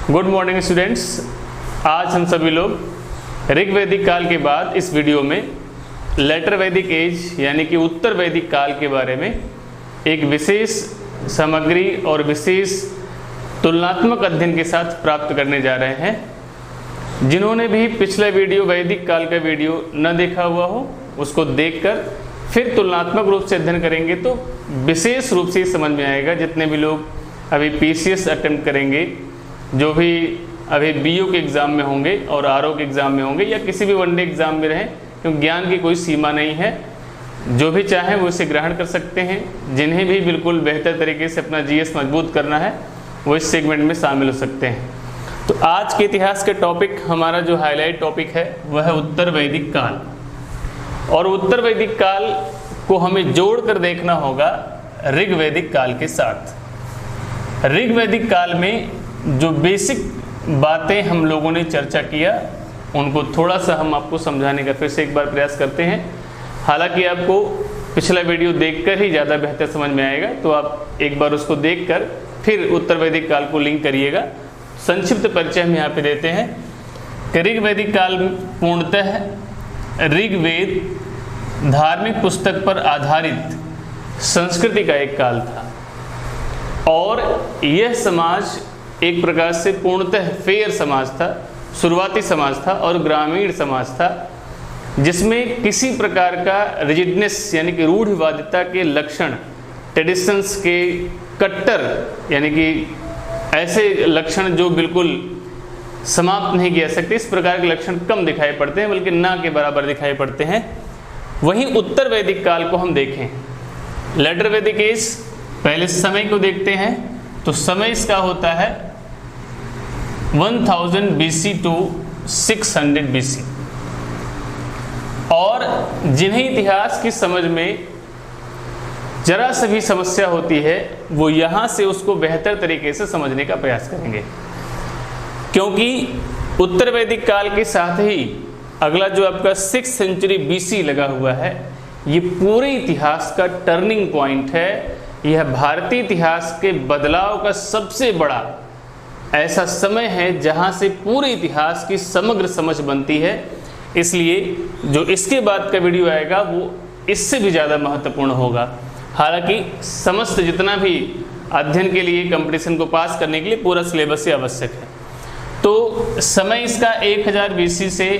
Good morning students. आज हम सभी लोग ऋग वैदिक काल के बाद इस वीडियो में लेटर वैदिक एज यानी कि उत्तर वैदिक काल के बारे में एक विशेष सामग्री और विशेष तुलनात्मक अध्ययन के साथ प्राप्त करने जा रहे हैं। जिन्होंने भी पिछला वीडियो वैदिक काल का वीडियो न देखा हुआ हो उसको देखकर फिर तुलनात्मक रूप से अध्ययन करेंगे तो विशेष रूप से समझ में आएगा। जितने भी लोग अभी पीसीएस अटेम्प्ट करेंगे, जो भी अभी बीओ के एग्ज़ाम में होंगे और आरओ के एग्ज़ाम में होंगे या किसी भी वनडे एग्ज़ाम में रहें, क्योंकि ज्ञान की कोई सीमा नहीं है। जो भी चाहें वो इसे ग्रहण कर सकते हैं। जिन्हें भी बिल्कुल बेहतर तरीके से अपना जीएस मजबूत करना है वो इस सेगमेंट में शामिल हो सकते हैं। तो आज के इतिहास के टॉपिक, हमारा जो हाईलाइट टॉपिक है वह है उत्तर वैदिक काल। और उत्तर वैदिक काल को हमें जोड़कर देखना होगा ऋग वैदिक काल के साथ। ऋग वैदिक काल में जो बेसिक बातें हम लोगों ने चर्चा किया उनको थोड़ा सा हम आपको समझाने का फिर से एक बार प्रयास करते हैं। हालांकि आपको पिछला वीडियो देखकर ही ज़्यादा बेहतर समझ में आएगा, तो आप एक बार उसको देखकर फिर उत्तर वैदिक काल को लिंक करिएगा। संक्षिप्त परिचय हम यहाँ पे देते हैं कि ऋग वैदिक काल पूर्णतः ऋग्वेद धार्मिक पुस्तक पर आधारित संस्कृति का एक काल था और यह समाज एक प्रकार से पूर्णतः फेयर समाज था, शुरुआती समाज था और ग्रामीण समाज था, जिसमें किसी प्रकार का रिजिडनेस यानी कि रूढ़िवादिता के लक्षण, ट्रेडिशंस के कट्टर यानी कि ऐसे लक्षण जो बिल्कुल समाप्त नहीं किया सकते, इस प्रकार के लक्षण कम दिखाई पड़ते हैं, बल्कि ना के बराबर दिखाई पड़ते हैं। वहीं उत्तर वैदिक काल को हम देखें, लेटर वैदिक एज, पहले समय को देखते हैं तो समय इसका होता है 1000 BC टू 600 BC। और जिन्हें इतिहास की समझ में जरा सी भी समस्या होती है वो यहाँ से उसको बेहतर तरीके से समझने का प्रयास करेंगे, क्योंकि उत्तर वैदिक काल के साथ ही अगला जो आपका 6th सेंचुरी BC लगा हुआ है, ये पूरे इतिहास का टर्निंग पॉइंट है। यह भारतीय इतिहास के बदलाव का सबसे बड़ा ऐसा समय है जहाँ से पूरे इतिहास की समग्र समझ बनती है। इसलिए जो इसके बाद का वीडियो आएगा वो इससे भी ज़्यादा महत्वपूर्ण होगा। हालांकि समस्त जितना भी अध्ययन के लिए, कंपटीशन को पास करने के लिए पूरा सिलेबस ही आवश्यक है। तो समय इसका 1000 BC से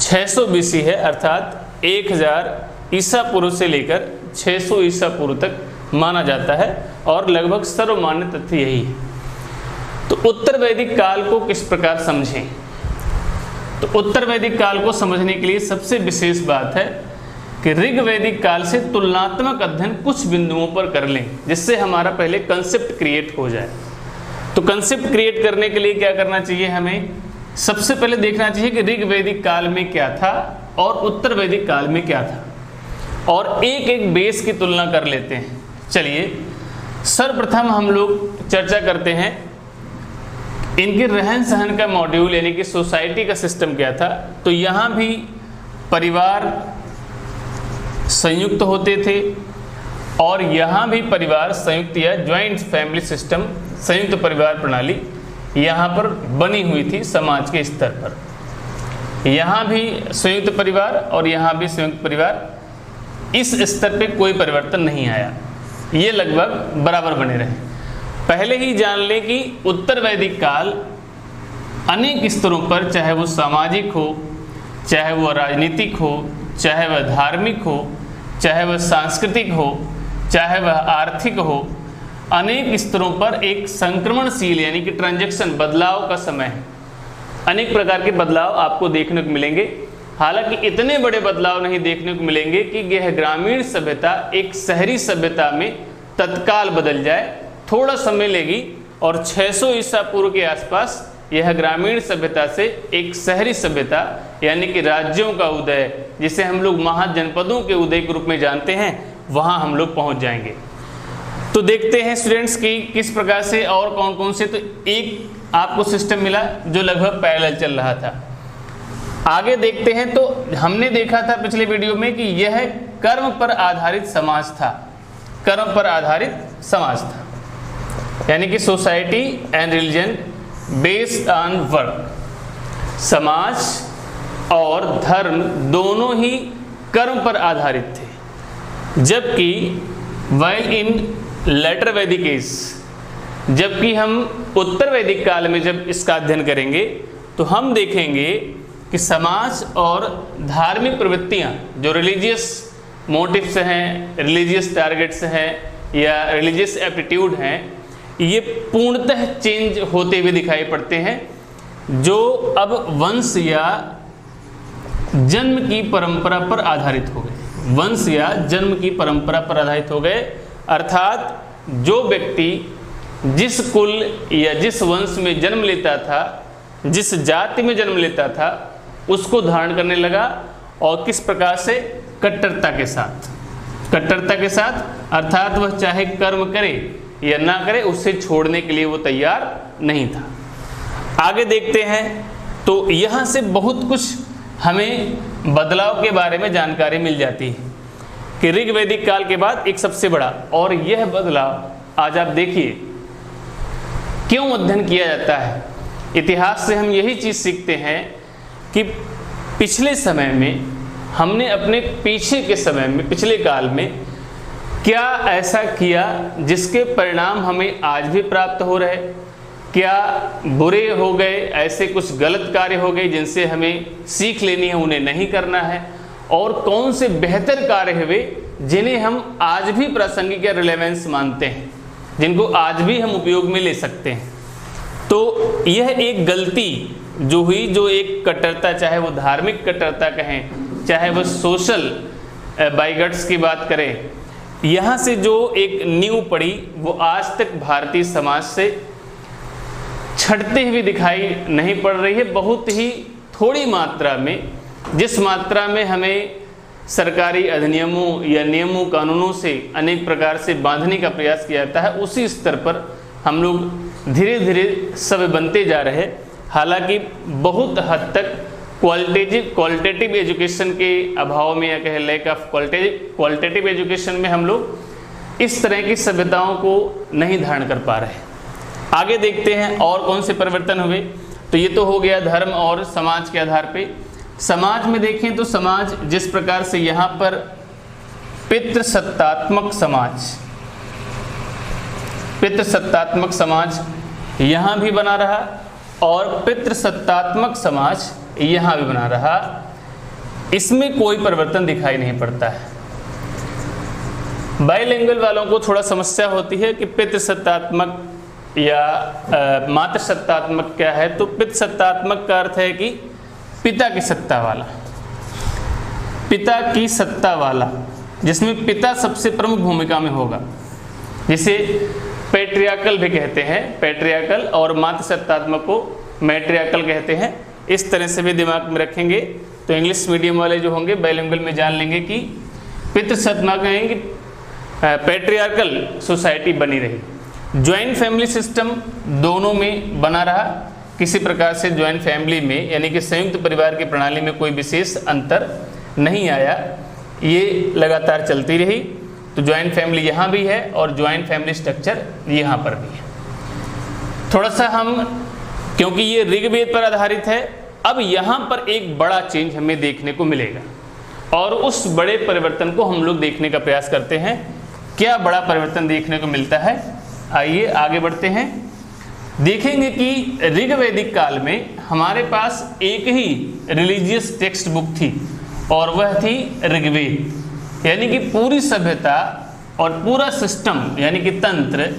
600 BC है, अर्थात 1000 ईसा पूर्व से लेकर 600 ईसा पूर्व तक माना जाता है और लगभग सर्वमान्य तथ्य यही है। तो उत्तर वैदिक काल को किस प्रकार समझें? तो उत्तर वैदिक काल को समझने के लिए सबसे विशेष बात है कि ऋग वैदिक काल से तुलनात्मक अध्ययन कुछ बिंदुओं पर कर लें, जिससे हमारा पहले कंसेप्ट क्रिएट हो जाए। तो कंसेप्ट क्रिएट करने के लिए क्या करना चाहिए? हमें सबसे पहले देखना चाहिए कि ऋग वैदिक काल में क्या था और उत्तर वैदिक काल में क्या था, और एक एक बेस की तुलना कर लेते हैं। चलिए सर्वप्रथम हम लोग चर्चा करते हैं इनके रहन सहन का मॉड्यूल यानी कि सोसाइटी का सिस्टम क्या था। तो यहाँ भी परिवार संयुक्त होते थे और यहाँ भी परिवार संयुक्त या ज्वाइंट फैमिली सिस्टम, संयुक्त परिवार प्रणाली यहाँ पर बनी हुई थी समाज के स्तर पर। यहाँ भी संयुक्त परिवार और यहाँ भी संयुक्त परिवार, इस स्तर पे कोई परिवर्तन नहीं आया, ये लगभग बराबर बने रहे। पहले ही जान लें कि उत्तर वैदिक काल अनेक स्तरों पर, चाहे वो सामाजिक हो, चाहे वह राजनीतिक हो, चाहे वह धार्मिक हो, चाहे वह सांस्कृतिक हो, चाहे वह आर्थिक हो, अनेक स्तरों पर एक संक्रमणशील यानी कि ट्रांजैक्शन, बदलाव का समय है। अनेक प्रकार के बदलाव आपको देखने को मिलेंगे। हालांकि इतने बड़े बदलाव नहीं देखने को मिलेंगे कि यह ग्रामीण सभ्यता एक शहरी सभ्यता में तत्काल बदल जाए, थोड़ा समय लेगी और 600 ईसा पूर्व के आसपास यह ग्रामीण सभ्यता से एक शहरी सभ्यता यानी कि राज्यों का उदय, जिसे हम लोग महाजनपदों के उदय के रूप में जानते हैं, वहां हम लोग पहुंच जाएंगे। तो देखते हैं स्टूडेंट्स की किस प्रकार से और कौन कौन से। तो एक आपको सिस्टम मिला जो लगभग पैरेलल चल रहा था। आगे देखते हैं तो हमने देखा था पिछले वीडियो में कि यह कर्म पर आधारित समाज था, कर्म पर आधारित समाज था, यानी कि society and religion based on work. समाज और धर्म दोनों ही कर्म पर आधारित थे, जबकि while in letter Vedic as, जबकि हम उत्तर वैदिक काल में जब इसका अध्ययन करेंगे तो हम देखेंगे कि समाज और धार्मिक प्रवृत्तियां जो रिलीजियस मोटिव्स हैं, रिलीजियस टारगेट्स हैं या रिलीजियस एप्टीट्यूड हैं, ये पूर्णतः चेंज होते हुए दिखाई पड़ते हैं, जो अब वंश या जन्म की परंपरा पर आधारित हो गए। वंश या जन्म की परंपरा पर आधारित हो गए, अर्थात जो व्यक्ति जिस कुल या जिस वंश में जन्म लेता था, जिस जाति में जन्म लेता था, उसको धारण करने लगा। और किस प्रकार से? कट्टरता के साथ। कट्टरता के साथ अर्थात वह चाहे कर्म करे या ना करे, उससे छोड़ने के लिए वो तैयार नहीं था। आगे देखते हैं तो यहाँ से बहुत कुछ हमें बदलाव के बारे में जानकारी मिल जाती है कि ऋग वैदिक काल के बाद एक सबसे बड़ा, और यह बदलाव आज आप देखिए क्यों अध्ययन किया जाता है। इतिहास से हम यही चीज़ सीखते हैं कि पिछले समय में हमने अपने पीछे के समय में, पिछले काल में क्या ऐसा किया जिसके परिणाम हमें आज भी प्राप्त हो रहे। क्या बुरे हो गए, ऐसे कुछ गलत कार्य हो गए जिनसे हमें सीख लेनी है, उन्हें नहीं करना है, और कौन से बेहतर कार्य हुए जिन्हें हम आज भी प्रासंगिक या रिलेवेंस मानते हैं, जिनको आज भी हम उपयोग में ले सकते हैं। तो यह एक गलती जो हुई, जो एक कट्टरता, चाहे वो धार्मिक कट्टरता कहें, चाहे वो सोशल बाइगट्स की बात करें, यहाँ से जो एक नींव पड़ी वो आज तक भारतीय समाज से छटते हुए दिखाई नहीं पड़ रही है। बहुत ही थोड़ी मात्रा में, जिस मात्रा में हमें सरकारी अधिनियमों या नियमों कानूनों से अनेक प्रकार से बांधने का प्रयास किया जाता है, उसी स्तर पर हम लोग धीरे धीरे सब बनते जा रहे हैं। हालांकि बहुत हद तक क्वालिटेटिव एजुकेशन के अभाव में, या कहे लैक ऑफ क्वालिटेटिव एजुकेशन में, हम लोग इस तरह की सभ्यताओं को नहीं धारण कर पा रहे। आगे देखते हैं और कौन से परिवर्तन हुए। तो ये तो हो गया धर्म और समाज के आधार पे। समाज में देखें तो समाज जिस प्रकार से यहाँ पर पितृसत्तात्मक समाज यहाँ भी बना रहा और पितृसत्तात्मक समाज यहाँ भी बना रहा, इसमें कोई परिवर्तन दिखाई नहीं पड़ता है। बाइलिंगुअल वालों को थोड़ा समस्या होती है कि पितृसत्तात्मक या मातृसत्तात्मक क्या है। तो पितृसत्तात्मक का अर्थ है कि पिता की सत्ता वाला, पिता की सत्ता वाला, जिसमें पिता सबसे प्रमुख भूमिका में होगा, जिसे पैट्रियार्कल भी कहते हैं। पैट्रियार्कल और मातृसत्तात्मक को मैट्रियार्कल कहते हैं। इस तरह से भी दिमाग में रखेंगे तो इंग्लिश मीडियम वाले जो होंगे बाइलिंगुअल में जान लेंगे कि पितृसत्तात्मक कहेंगे पैट्रियार्कल सोसाइटी बनी रही। ज्वाइंट फैमिली सिस्टम दोनों में बना रहा, किसी प्रकार से ज्वाइंट फैमिली में यानी कि संयुक्त परिवार की प्रणाली में कोई विशेष अंतर नहीं आया, ये लगातार चलती रही। तो ज्वाइंट फैमिली यहाँ भी है और ज्वाइंट फैमिली स्ट्रक्चर यहाँ पर भी है। थोड़ा सा हम, क्योंकि ये ऋग्वेद पर आधारित है, अब यहाँ पर एक बड़ा चेंज हमें देखने को मिलेगा और उस बड़े परिवर्तन को हम लोग देखने का प्रयास करते हैं। क्या बड़ा परिवर्तन देखने को मिलता है, आइए आगे बढ़ते हैं। देखेंगे कि ऋग्वैदिक काल में हमारे पास एक ही रिलीजियस टेक्स्ट बुक थी और वह थी ऋग्वेद, यानी कि पूरी सभ्यता और पूरा सिस्टम यानी कि तंत्र,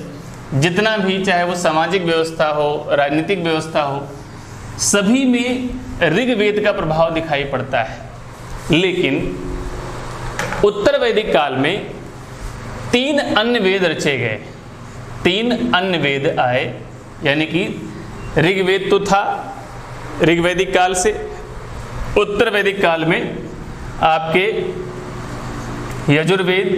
जितना भी, चाहे वो सामाजिक व्यवस्था हो, राजनीतिक व्यवस्था हो, सभी में ऋग्वेद का प्रभाव दिखाई पड़ता है। लेकिन उत्तर वैदिक काल में 3 अन्य वेद रचे गए, 3 अन्य वेद आए, यानी कि ऋग्वेद तो था ऋग्वैदिक काल से, उत्तर वैदिक काल में आपके यजुर्वेद,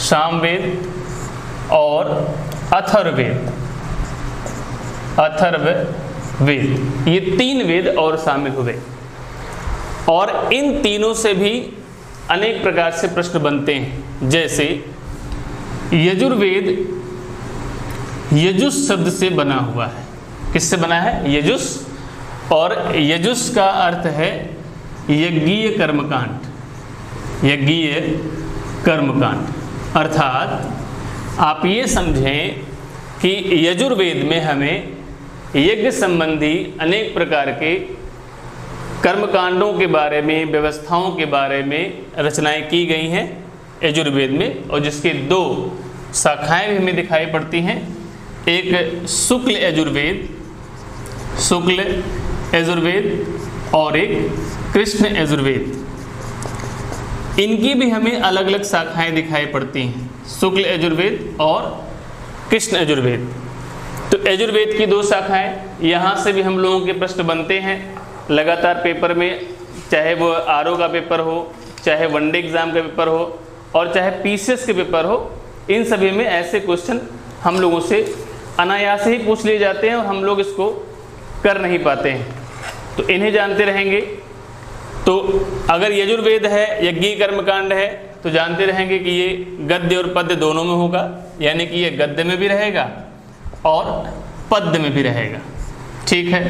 सामवेद और अथर्ववेद, ये 3 वेद और शामिल हुए। और इन तीनों से भी अनेक प्रकार से प्रश्न बनते हैं, जैसे यजुर्वेद यजुस शब्द से बना हुआ है। किससे बना है? यजुस। और यजुस का अर्थ है यज्ञीय कर्मकांड। यज्ञीय कर्मकांड अर्थात आप ये समझें कि यजुर्वेद में हमें यज्ञ संबंधी अनेक प्रकार के कर्मकांडों के बारे में, व्यवस्थाओं के बारे में रचनाएं की गई हैं यजुर्वेद में, और जिसके 2 शाखाएं भी हमें दिखाई पड़ती हैं। एक शुक्ल यजुर्वेद, और एक कृष्ण यजुर्वेद। इनकी भी हमें अलग अलग शाखाएं दिखाई पड़ती हैं, शुक्ल यजुर्वेद और कृष्ण यजुर्वेद। तो यजुर्वेद की 2 शाखाएं, यहाँ से भी हम लोगों के प्रश्न बनते हैं लगातार पेपर में, चाहे वो आरओ का पेपर हो, चाहे वनडे एग्जाम का पेपर हो, और चाहे पीसीएस के पेपर हो। इन सभी में ऐसे क्वेश्चन हम लोगों से अनायास ही पूछ लिए जाते हैं और हम लोग इसको कर नहीं पाते हैं, तो इन्हें जानते रहेंगे। तो अगर यजुर्वेद है, यज्ञीय कर्मकांड है, तो जानते रहेंगे कि ये गद्य और पद्य दोनों में होगा, यानी कि ये गद्य में भी रहेगा और पद्य में भी रहेगा। ठीक है।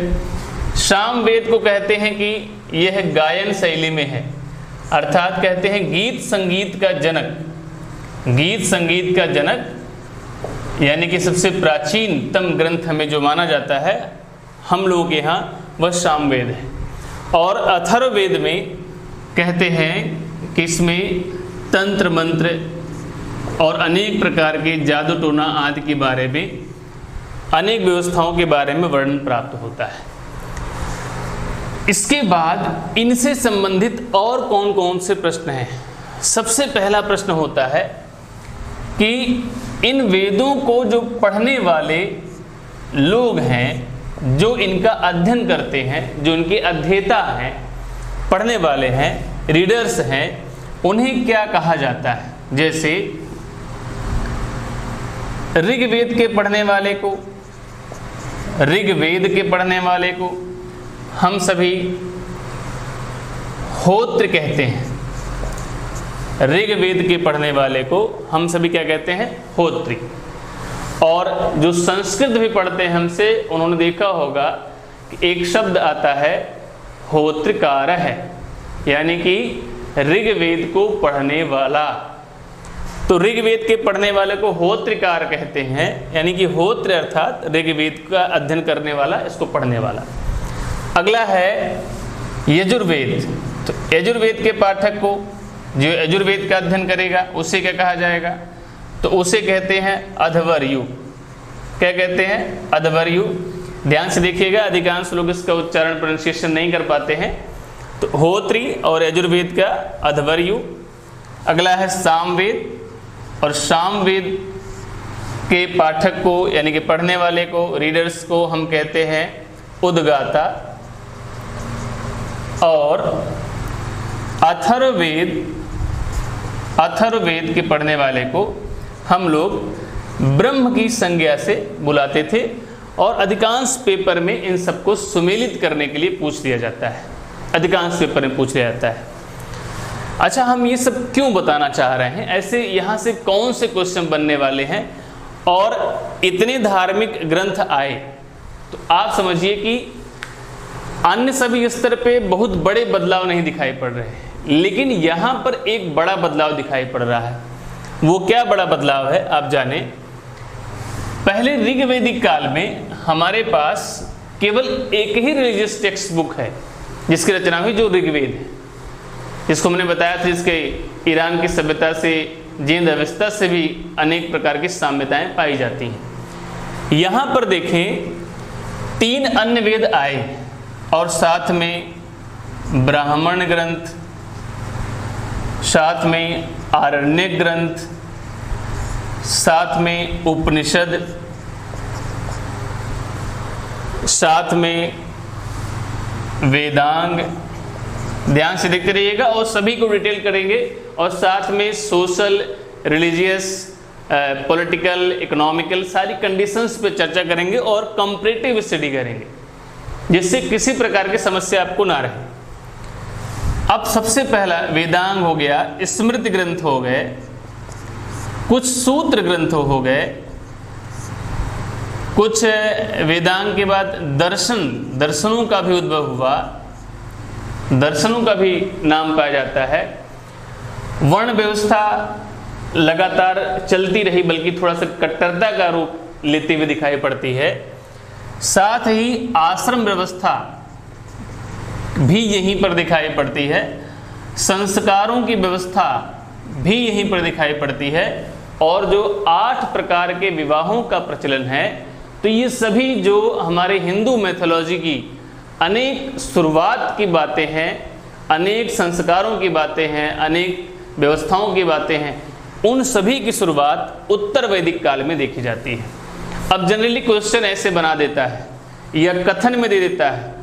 सामवेद को कहते हैं कि यह गायन शैली में है, अर्थात कहते हैं गीत संगीत का जनक। गीत संगीत का जनक यानी कि सबसे प्राचीनतम ग्रंथ में जो माना जाता है हम लोगों के यहाँ, वह सामवेद है। और अथर्ववेद में कहते हैं कि इसमें तंत्र मंत्र और अनेक प्रकार के जादू टोना आदि के बारे में, अनेक व्यवस्थाओं के बारे में वर्णन प्राप्त होता है। इसके बाद इनसे संबंधित और कौन कौन से प्रश्न हैं? सबसे पहला प्रश्न होता है कि इन वेदों को जो पढ़ने वाले लोग हैं, जो इनका अध्ययन करते हैं, जो इनके अध्येता हैं, पढ़ने वाले हैं, रीडर्स हैं, उन्हें क्या कहा जाता है? जैसे ऋग्वेद के पढ़ने वाले को, ऋग्वेद के पढ़ने वाले को हम सभी होत्र कहते हैं। ऋग्वेद के पढ़ने वाले को हम सभी क्या कहते हैं? होत्री। और जो संस्कृत भी पढ़ते हैं हमसे, उन्होंने देखा होगा कि एक शब्द आता है होत्रकार है, यानी कि ऋग्वेद को पढ़ने वाला। तो ऋग्वेद के पढ़ने वाले को होत्रकार कहते हैं, यानी कि होत्र अर्थात ऋग्वेद का अध्ययन करने वाला, इसको पढ़ने वाला। अगला है यजुर्वेद। तो यजुर्वेद के पाठक को, जो यजुर्वेद का अध्ययन करेगा, उसे क्या कहा जाएगा? तो उसे कहते हैं अध्वर्यु। क्या कहते हैं? अध्वर्यु। ध्यान से देखिएगा, अधिकांश लोग इसका उच्चारण प्रोनाउंसिएशन नहीं कर पाते हैं। तो होत्री और यजुर्वेद का अध्वर्यु। अगला है सामवेद, और सामवेद के पाठक को यानी कि पढ़ने वाले को, रीडर्स को हम कहते हैं उद्गाता। और अथर्ववेद के पढ़ने वाले को हम लोग ब्रह्म की संज्ञा से बुलाते थे, और अधिकांश पेपर में इन सबको सुमेलित करने के लिए पूछ लिया जाता है, अधिकांश पेपर में पूछ लिया जाता है। अच्छा, हम ये सब क्यों बताना चाह रहे हैं? ऐसे यहाँ से कौन से क्वेश्चन बनने वाले हैं? और इतने धार्मिक ग्रंथ आए तो आप समझिए कि अन्य सभी स्तर पे बहुत बड़े बदलाव नहीं दिखाई पड़ रहे हैं, लेकिन यहाँ पर एक बड़ा बदलाव दिखाई पड़ रहा है। वो क्या बड़ा बदलाव है आप जाने। पहले ऋग्वैदिक काल में हमारे पास केवल एक ही रिलीजियस टेक्स्ट बुक है जिसकी रचना हुई, जो ऋग्वेद है, जिसको मैंने बताया था, जिसके ईरान की सभ्यता से, जींद अवस्था से भी अनेक प्रकार की साम्यताएं पाई जाती हैं। यहाँ पर देखें 3 अन्य वेद आए, और साथ में ब्राह्मण ग्रंथ, साथ में आरण्यक ग्रंथ, साथ में उपनिषद, साथ में वेदांग। ध्यान से देखते रहिएगा और सभी को डिटेल करेंगे, और साथ में सोशल, रिलीजियस, पॉलिटिकल, इकोनॉमिकल सारी कंडीशंस पे चर्चा करेंगे और कंपैरेटिव स्टडी करेंगे, जिससे किसी प्रकार की समस्या आपको ना रहे। अब सबसे पहला वेदांग हो गया, स्मृति ग्रंथ हो गए, कुछ सूत्र ग्रंथ हो गए, कुछ वेदांग के बाद दर्शनों का भी उद्भव हुआ, दर्शनों का भी नाम पाया जाता है। वर्ण व्यवस्था लगातार चलती रही, बल्कि थोड़ा सा कट्टरता का रूप लेते हुए दिखाई पड़ती है। साथ ही आश्रम व्यवस्था भी यहीं पर दिखाई पड़ती है, संस्कारों की व्यवस्था भी यहीं पर दिखाई पड़ती है, और जो 8 प्रकार के विवाहों का प्रचलन है, तो ये सभी जो हमारे हिंदू मैथोलॉजी की अनेक शुरुआत की बातें हैं, अनेक संस्कारों की बातें हैं, अनेक व्यवस्थाओं की बातें हैं, उन सभी की शुरुआत उत्तर वैदिक काल में देखी जाती है। अब जनरली क्वेश्चन ऐसे बना देता है या कथन में दे देता है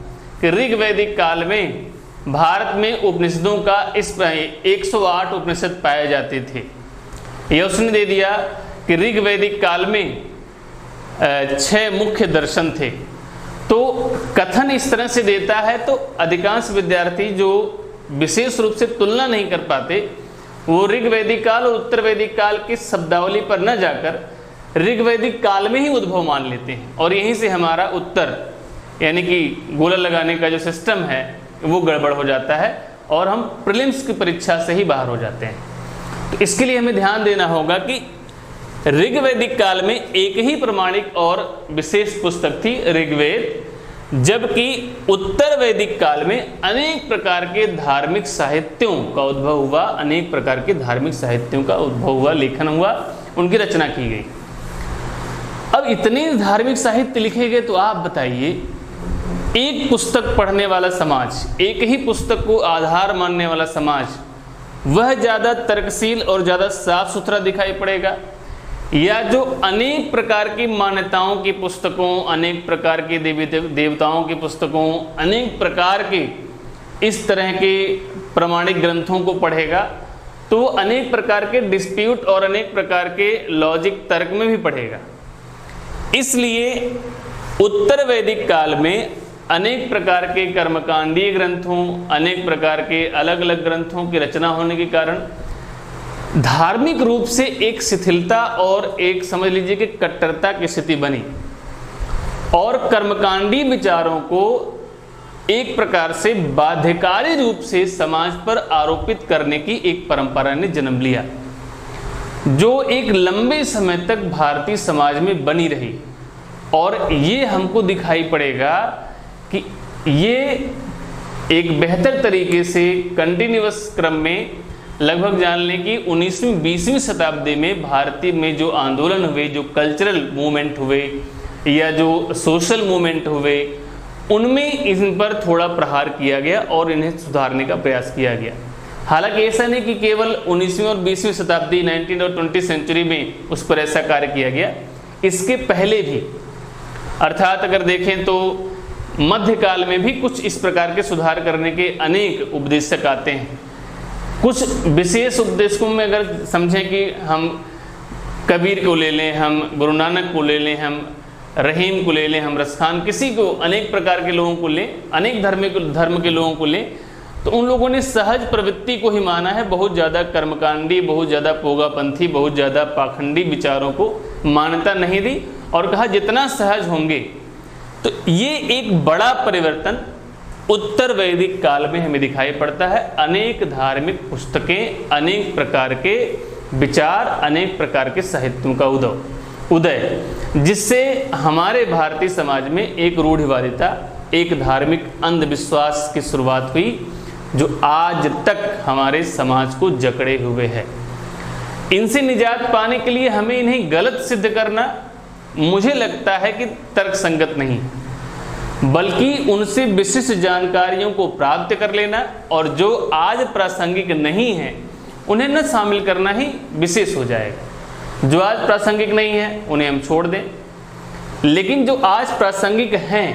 कि ऋग वैदिक काल में भारत में उपनिषदों का इस 108 उपनिषद पाए जाते थे। यह उसने दे दिया कि ऋग वैदिक काल में 6 मुख्य दर्शन थे। तो कथन इस तरह से देता है तो अधिकांश विद्यार्थी जो विशेष रूप से तुलना नहीं कर पाते, वो ऋग वैदिक काल और उत्तर वैदिक काल की शब्दावली पर न जाकर ऋग वैदिक काल में ही उद्भव मान लेते हैं, और यहीं से हमारा उत्तर यानी कि गोला लगाने का जो सिस्टम है वो गड़बड़ हो जाता है और हम प्रीलिम्स की परीक्षा से ही बाहर हो जाते हैं। तो इसके लिए हमें ध्यान देना होगा कि ऋग वैदिक काल में एक ही प्रमाणिक और विशेष पुस्तक थी ऋग्वेद, जबकि उत्तर वैदिक काल में अनेक प्रकार के धार्मिक साहित्यों का उद्भव हुआ, अनेक प्रकार के धार्मिक साहित्यों का उद्भव हुआ, लेखन हुआ, उनकी रचना की गई। अब इतने धार्मिक साहित्य लिखे गए, तो आप बताइए, एक पुस्तक पढ़ने वाला समाज, एक ही पुस्तक को आधार मानने वाला समाज, वह ज़्यादा तर्कशील और ज़्यादा साफ सुथरा दिखाई पड़ेगा, या जो अनेक प्रकार की मान्यताओं की पुस्तकों, अनेक प्रकार के देवी देवताओं की पुस्तकों, अनेक प्रकार के इस तरह के प्रमाणिक ग्रंथों को पढ़ेगा, तो वो अनेक प्रकार के डिस्प्यूट और अनेक प्रकार के लॉजिक तर्क में भी पढ़ेगा। इसलिए उत्तर वैदिक काल में अनेक प्रकार के कर्मकांडीय ग्रंथों, अनेक प्रकार के अलग अलग ग्रंथों की रचना होने के कारण धार्मिक रूप से एक शिथिलता और एक समझ लीजिए कि कट्टरता की स्थिति बनी, और कर्मकांडी विचारों को एक प्रकार से बाध्यकारी रूप से समाज पर आरोपित करने की एक परंपरा ने जन्म लिया, जो एक लंबे समय तक भारतीय समाज में बनी रही। और ये हमको दिखाई पड़ेगा कि ये एक बेहतर तरीके से कंटिन्यूअस क्रम में लगभग जान लें कि 19वीं 20वीं शताब्दी में भारतीय में जो आंदोलन हुए, जो कल्चरल मूवमेंट हुए या जो सोशल मूवमेंट हुए, उनमें इन पर थोड़ा प्रहार किया गया और इन्हें सुधारने का प्रयास किया गया। हालांकि ऐसा नहीं कि केवल 19वीं और 20वीं शताब्दी 19 और 20 सेंचुरी में उस पर ऐसा कार्य किया गया, इसके पहले भी, अर्थात अगर देखें तो मध्यकाल में भी कुछ इस प्रकार के सुधार करने के अनेक उपदेशक आते हैं। कुछ विशेष उपदेशकों में अगर समझें कि हम कबीर को ले लें, हम गुरु नानक को ले लें, हम रहीम को ले लें, हम रसखान, किसी को, अनेक प्रकार के लोगों को लें, अनेक धर्म के लोगों को लें, तो उन लोगों ने सहज प्रवृत्ति को ही माना है, बहुत ज़्यादा कर्मकांडी, बहुत ज़्यादा पोगापंथी, बहुत ज़्यादा पाखंडी विचारों को मान्यता नहीं दी, और कहा जितना सहज होंगे। तो ये एक बड़ा परिवर्तन उत्तर वैदिक काल में हमें दिखाई पड़ता है। अनेक धार्मिक पुस्तकें, अनेक प्रकार के विचार, अनेक प्रकार के साहित्यों का उदय, जिससे हमारे भारतीय समाज में एक रूढ़िवादिता, एक धार्मिक अंधविश्वास की शुरुआत हुई, जो आज तक हमारे समाज को जकड़े हुए है। इनसे निजात पाने के लिए हमें इन्हें गलत सिद्ध करना, मुझे लगता है कि तर्कसंगत नहीं, बल्कि उनसे विशिष्ट जानकारियों को प्राप्त कर लेना, और जो आज प्रासंगिक नहीं है उन्हें न शामिल करना ही विशेष हो जाएगा। जो आज प्रासंगिक नहीं है उन्हें हम छोड़ दें, लेकिन जो आज प्रासंगिक हैं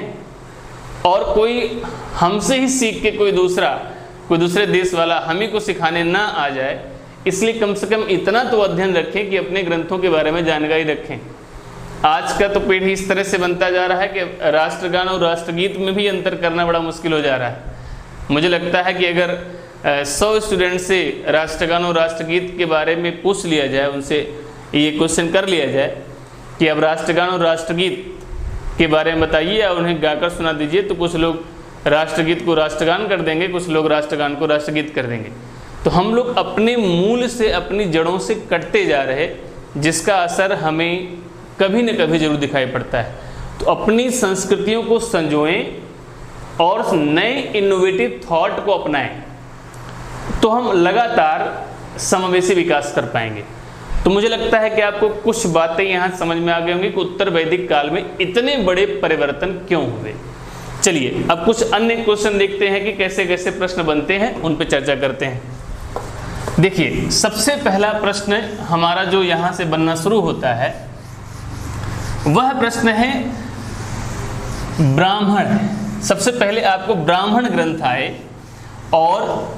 और कोई हमसे ही सीख के कोई दूसरे देश वाला हम ही को सिखाने ना आ जाए, इसलिए कम से कम इतना तो अध्ययन रखें कि अपने ग्रंथों के बारे में जानकारी रखें। आज का तो पीढ़ी इस तरह से बनता जा रहा है कि राष्ट्रगान और राष्ट्रगीत में भी अंतर करना बड़ा मुश्किल हो जा रहा है। मुझे लगता है कि अगर 100 स्टूडेंट से राष्ट्रगान और राष्ट्रगीत के बारे में पूछ लिया जाए, उनसे ये क्वेश्चन कर लिया जाए कि अब राष्ट्रगान और राष्ट्रगीत के बारे में बताइए या उन्हें गाकर सुना दीजिए, तो कुछ लोग राष्ट्रगीत को राष्ट्रगान कर देंगे, कुछ लोग राष्ट्रगान को राष्ट्रगीत कर देंगे। तो हम लोग अपने मूल से, अपनी जड़ों से कटते जा रहे, जिसका असर हमें कभी न कभी जरूर दिखाई पड़ता है। तो अपनी संस्कृतियों को संजोएं और नए इनोवेटिव थॉट को अपनाएं, तो हम लगातार समावेशी विकास कर पाएंगे। तो मुझे लगता है कि आपको कुछ बातें यहाँ समझ में आ गई होंगी कि उत्तर वैदिक काल में इतने बड़े परिवर्तन क्यों हुए। चलिए अब कुछ अन्य क्वेश्चन देखते हैं कि कैसे कैसे प्रश्न बनते हैं, उन पर चर्चा करते हैं। देखिए सबसे पहला प्रश्न हमारा जो यहाँ से बनना शुरू होता है वह प्रश्न है ब्राह्मण। सबसे पहले आपको ब्राह्मण ग्रंथ आए और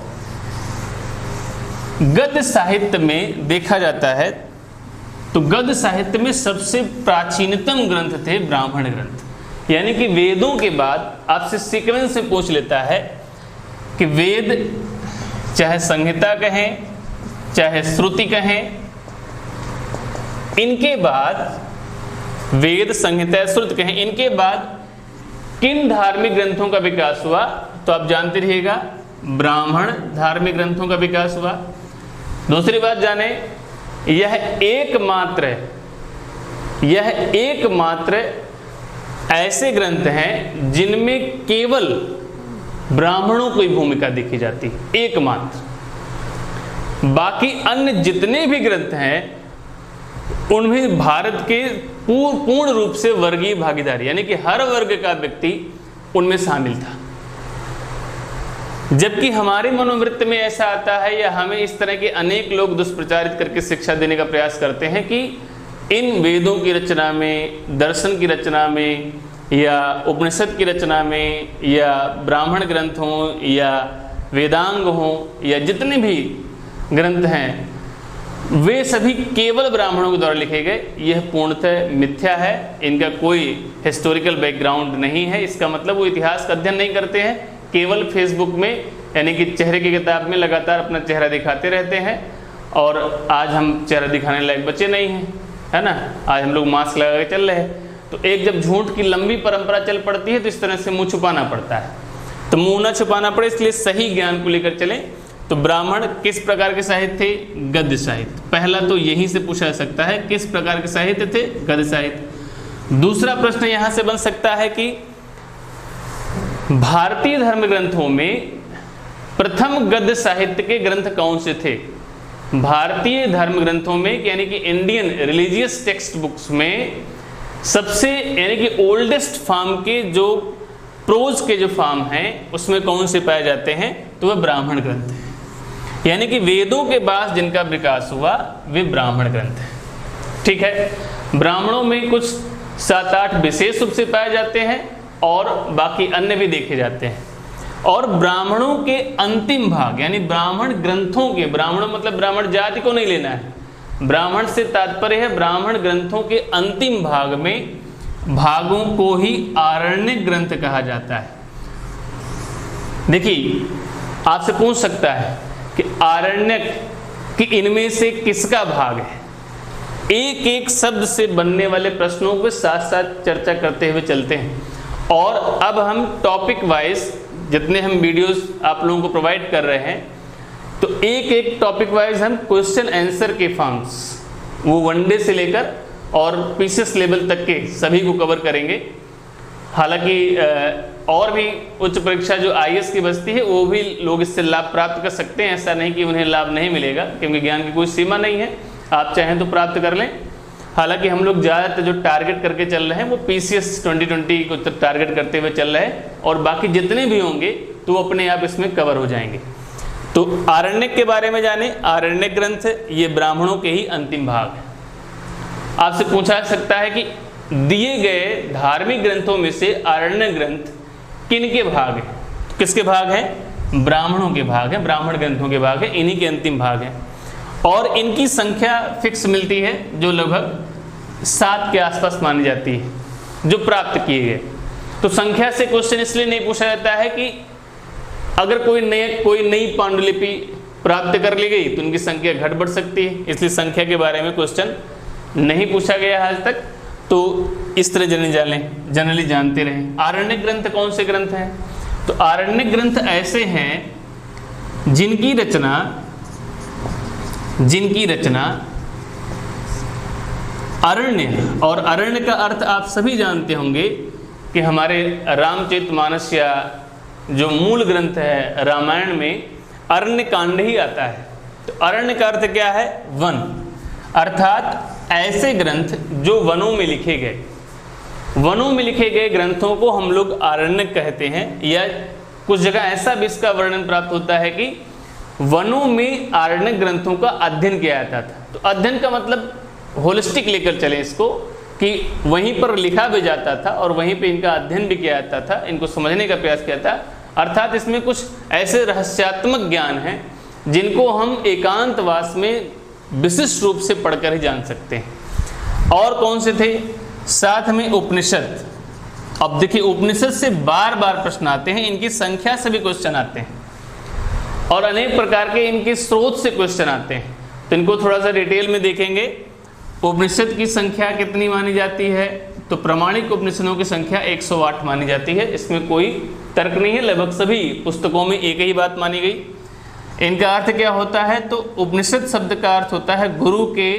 गद्य साहित्य में देखा जाता है तो गद्य साहित्य में सबसे प्राचीनतम ग्रंथ थे ब्राह्मण ग्रंथ। यानी कि वेदों के बाद आपसे सीक्वेंस से पूछ लेता है कि वेद चाहे संहिता कहें चाहे श्रुति कहें, इनके बाद वेद संहिता श्रुति कहें, इनके बाद किन धार्मिक ग्रंथों का विकास हुआ, तो आप जानते रहिएगा ब्राह्मण धार्मिक ग्रंथों का विकास हुआ। दूसरी बात जाने, यह एकमात्र ऐसे ग्रंथ हैं जिनमें केवल ब्राह्मणों की भूमिका देखी जाती है, एकमात्र। बाकी अन्य जितने भी ग्रंथ हैं उनमें भारत के पूर्ण रूप से वर्गीय भागीदारी, यानी कि हर वर्ग का व्यक्ति उनमें शामिल था। जबकि हमारे मनोवृत्ति में ऐसा आता है या हमें इस तरह के अनेक लोग दुष्प्रचारित करके शिक्षा देने का प्रयास करते हैं कि इन वेदों की रचना में, दर्शन की रचना में या उपनिषद की रचना में या ब्राह्मण ग्रंथ हों या वेदांग हों या जितने भी ग्रंथ हैं वे सभी केवल ब्राह्मणों के द्वारा लिखे गए। यह पूर्णतः मिथ्या है, इनका कोई हिस्टोरिकल बैकग्राउंड नहीं है। इसका मतलब वो इतिहास का अध्ययन नहीं करते हैं, केवल फेसबुक में यानी कि चेहरे की किताब में लगातार अपना चेहरा दिखाते रहते हैं। और आज हम चेहरा दिखाने लायक बच्चे नहीं हैं, है ना। आज हम लोग मास्क लगा के चल रहे हैं। तो एक जब झूठ की लंबी परंपरा चल पड़ती है तो इस तरह से मुंह छुपाना पड़ता है। तो मुंह न छुपाना पड़े इसलिए सही ज्ञान को लेकर चलें। तो ब्राह्मण किस प्रकार के साहित्य थे? गद्य साहित्य। पहला तो यहीं से पूछा जा सकता है किस प्रकार के साहित्य थे? गद्य साहित्य। दूसरा प्रश्न यहाँ से बन सकता है कि भारतीय धर्म ग्रंथों में प्रथम गद्य साहित्य के ग्रंथ कौन से थे? भारतीय धर्म ग्रंथों में यानी कि इंडियन रिलीजियस टेक्स्ट बुक्स में सबसे यानी कि ओल्डेस्ट फॉर्म के जो प्रोज के जो फॉर्म हैं उसमें कौन से पाए जाते हैं? तो वह ब्राह्मण ग्रंथ है। यानी कि वेदों के बाद जिनका विकास हुआ वे ब्राह्मण ग्रंथ है। ठीक है, ब्राह्मणों में कुछ 7-8 विशेष रूप से पाए जाते हैं और बाकी अन्य भी देखे जाते हैं। और ब्राह्मणों के अंतिम भाग यानी ब्राह्मण ग्रंथों के, ब्राह्मण मतलब ब्राह्मण जाति को नहीं लेना है, ब्राह्मण से तात्पर्य है ब्राह्मण ग्रंथों के अंतिम भाग में भागों को ही आरण्यक ग्रंथ कहा जाता है। देखिए आपसे पूछ सकता है कि आरण्यक कि इनमें से किसका भाग है? एक एक शब्द से बनने वाले प्रश्नों को साथ साथ चर्चा करते हुए चलते हैं। और अब हम टॉपिक वाइज जितने हम वीडियोस आप लोगों को प्रोवाइड कर रहे हैं तो एक एक टॉपिक वाइज हम क्वेश्चन आंसर के फॉर्म्स वो वनडे से लेकर और पीसीएस लेवल तक के सभी को कवर करेंगे। हालांकि और भी उच्च परीक्षा जो आईएएस की बचती है वो भी लोग इससे लाभ प्राप्त कर सकते हैं। ऐसा नहीं कि उन्हें लाभ नहीं मिलेगा, क्योंकि ज्ञान की कोई सीमा नहीं है, आप चाहें तो प्राप्त कर लें। हालांकि हम लोग ज़्यादातर जो टारगेट करके चल रहे हैं वो पीसीएस 2020 को टारगेट करते हुए चल रहे हैं और बाकी जितने भी होंगे तो वो अपने आप इसमें कवर हो जाएंगे। तो आरण्यक के बारे में जाने, आरण्यक ग्रंथ ये ब्राह्मणों के ही अंतिम भाग है। आपसे पूछा जा सकता है कि दिए गए धार्मिक ग्रंथों में से आरण्यक ग्रंथ किनके भाग हैं? किसके भाग हैं? ब्राह्मणों के भाग हैं, ब्राह्मण ग्रंथों के भाग हैं, इन्हीं के अंतिम भाग हैं। और इनकी संख्या फिक्स मिलती है जो लगभग 7 के आसपास मानी जाती है जो प्राप्त किए गए। तो संख्या से क्वेश्चन इसलिए नहीं पूछा जाता है कि अगर कोई नई पांडुलिपि प्राप्त कर ली गई तो उनकी संख्या घट बढ़ सकती है, इसलिए संख्या के बारे में क्वेश्चन नहीं पूछा गया आज तक, तो इस तरह जनरली जानते रहें। आरण्यक ग्रंथ कौन से ग्रंथ हैं? तो आरण्यक ग्रंथ ऐसे हैं जिनकी रचना अरण्य, और अरण्य का अर्थ आप सभी जानते होंगे कि हमारे रामचरितमानस या जो मूल ग्रंथ है रामायण में अरण्य कांड ही आता है। तो अरण्य का अर्थ क्या है? वन, अर्थात ऐसे ग्रंथ जो वनों में लिखे गए, वनों में लिखे गए ग्रंथों को हम लोग आरण्यक कहते हैं। या कुछ जगह ऐसा भी इसका वर्णन प्राप्त होता है कि वनों में आरण्यक ग्रंथों का अध्ययन किया जाता था। तो अध्ययन का मतलब होलिस्टिक लेकर चले इसको, कि वहीं पर लिखा भी जाता था और वहीं पे इनका अध्ययन भी किया जाता था, इनको समझने का प्रयास किया था। अर्थात इसमें कुछ ऐसे रहस्यात्मक ज्ञान हैं जिनको हम एकांतवास में विशिष्ट रूप से पढ़कर ही जान सकते हैं। और कौन से थे? साथ में उपनिषद। अब देखिए, उपनिषद से बार बार प्रश्न आते हैं, इनकी संख्या से भी क्वेश्चन आते हैं और अनेक प्रकार के इनके स्रोत से क्वेश्चन आते हैं। तो इनको थोड़ा सा डिटेल में देखेंगे। उपनिषद की संख्या कितनी मानी जाती है? तो प्रमाणिक उपनिषदों की संख्या 108 मानी जाती है, इसमें कोई तर्क नहीं है। लगभग सभी पुस्तकों में एक ही बात मानी गई। इनका अर्थ क्या होता है? तो उपनिषद शब्द का अर्थ होता है गुरु के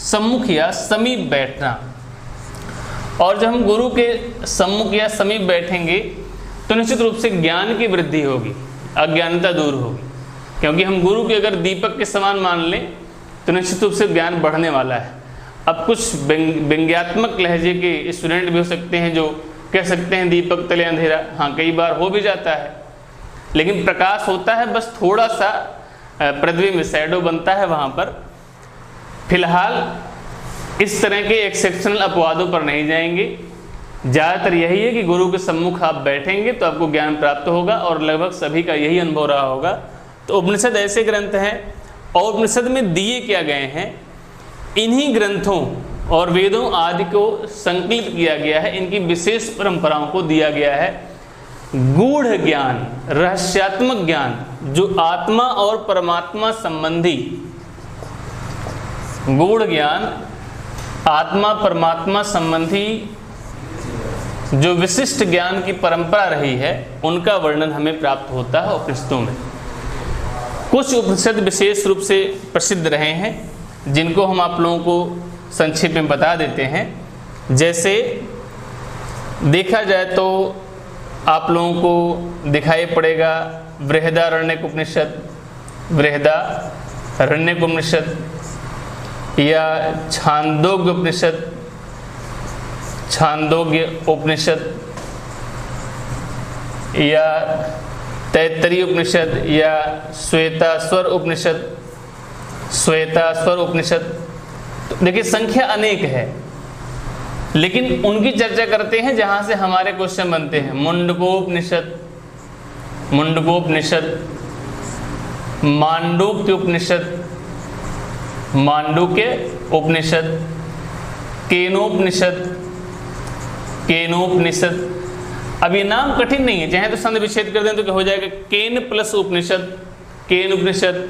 सम्मुख या समीप बैठना। और जब हम गुरु के सम्मुख या समीप बैठेंगे तो निश्चित रूप से ज्ञान की वृद्धि होगी, अज्ञानता दूर होगी। क्योंकि हम गुरु के अगर दीपक के समान मान लें तो निश्चित रूप से ज्ञान बढ़ने वाला है। अब कुछ व्यंग्यात्मक लहजे के स्टूडेंट भी हो सकते हैं जो कह सकते हैं दीपक तले अंधेरा। हाँ, कई बार हो भी जाता है, लेकिन प्रकाश होता है, बस थोड़ा सा पृथ्वी में शैडो बनता है वहाँ पर। फिलहाल इस तरह के एक्सेप्शनल अपवादों पर नहीं जाएंगे। ज़्यादातर यही है कि गुरु के सम्मुख आप बैठेंगे तो आपको ज्ञान प्राप्त होगा, और लगभग सभी का यही अनुभव रहा होगा। तो उपनिषद ऐसे ग्रंथ हैं, और उपनिषद में दिए क्या गए हैं, इन्हीं ग्रंथों और वेदों आदि को संकलित किया गया है, इनकी विशेष परंपराओं को दिया गया है। गूढ़ ज्ञान, रहस्यात्मक ज्ञान, जो आत्मा और परमात्मा संबंधी, गूढ़ ज्ञान, आत्मा परमात्मा संबंधी जो विशिष्ट ज्ञान की परंपरा रही है, उनका वर्णन हमें प्राप्त होता है उपनिषदों में। कुछ उपनिषद विशेष रूप से प्रसिद्ध रहे हैं, जिनको हम आप लोगों को संक्षेप में बता देते हैं। जैसे देखा जाए तो आप लोगों को दिखाई पड़ेगा बृहदारण्यक उपनिषद, बृहदारण्यक उपनिषद, या छांदोग्य उपनिषद, छांदोग्य उपनिषद, या तैत्तरीय उपनिषद, या श्वेतास्वर उपनिषद, श्वेतास्वर उपनिषद। तो देखिए, संख्या अनेक है, लेकिन उनकी चर्चा करते हैं जहां से हमारे क्वेश्चन बनते हैं। मुंडकोपनिषद, मुंडकोपनिषद, मांडूक्य उपनिषद, मांडूक्य उपनिषद, केनोपनिषद, केनोपनिषद। अब ये नाम कठिन नहीं है, चाहे तो संधि विच्छेद कर दें तो क्या हो जाएगा, केन प्लस उपनिषद, केन उपनिषद।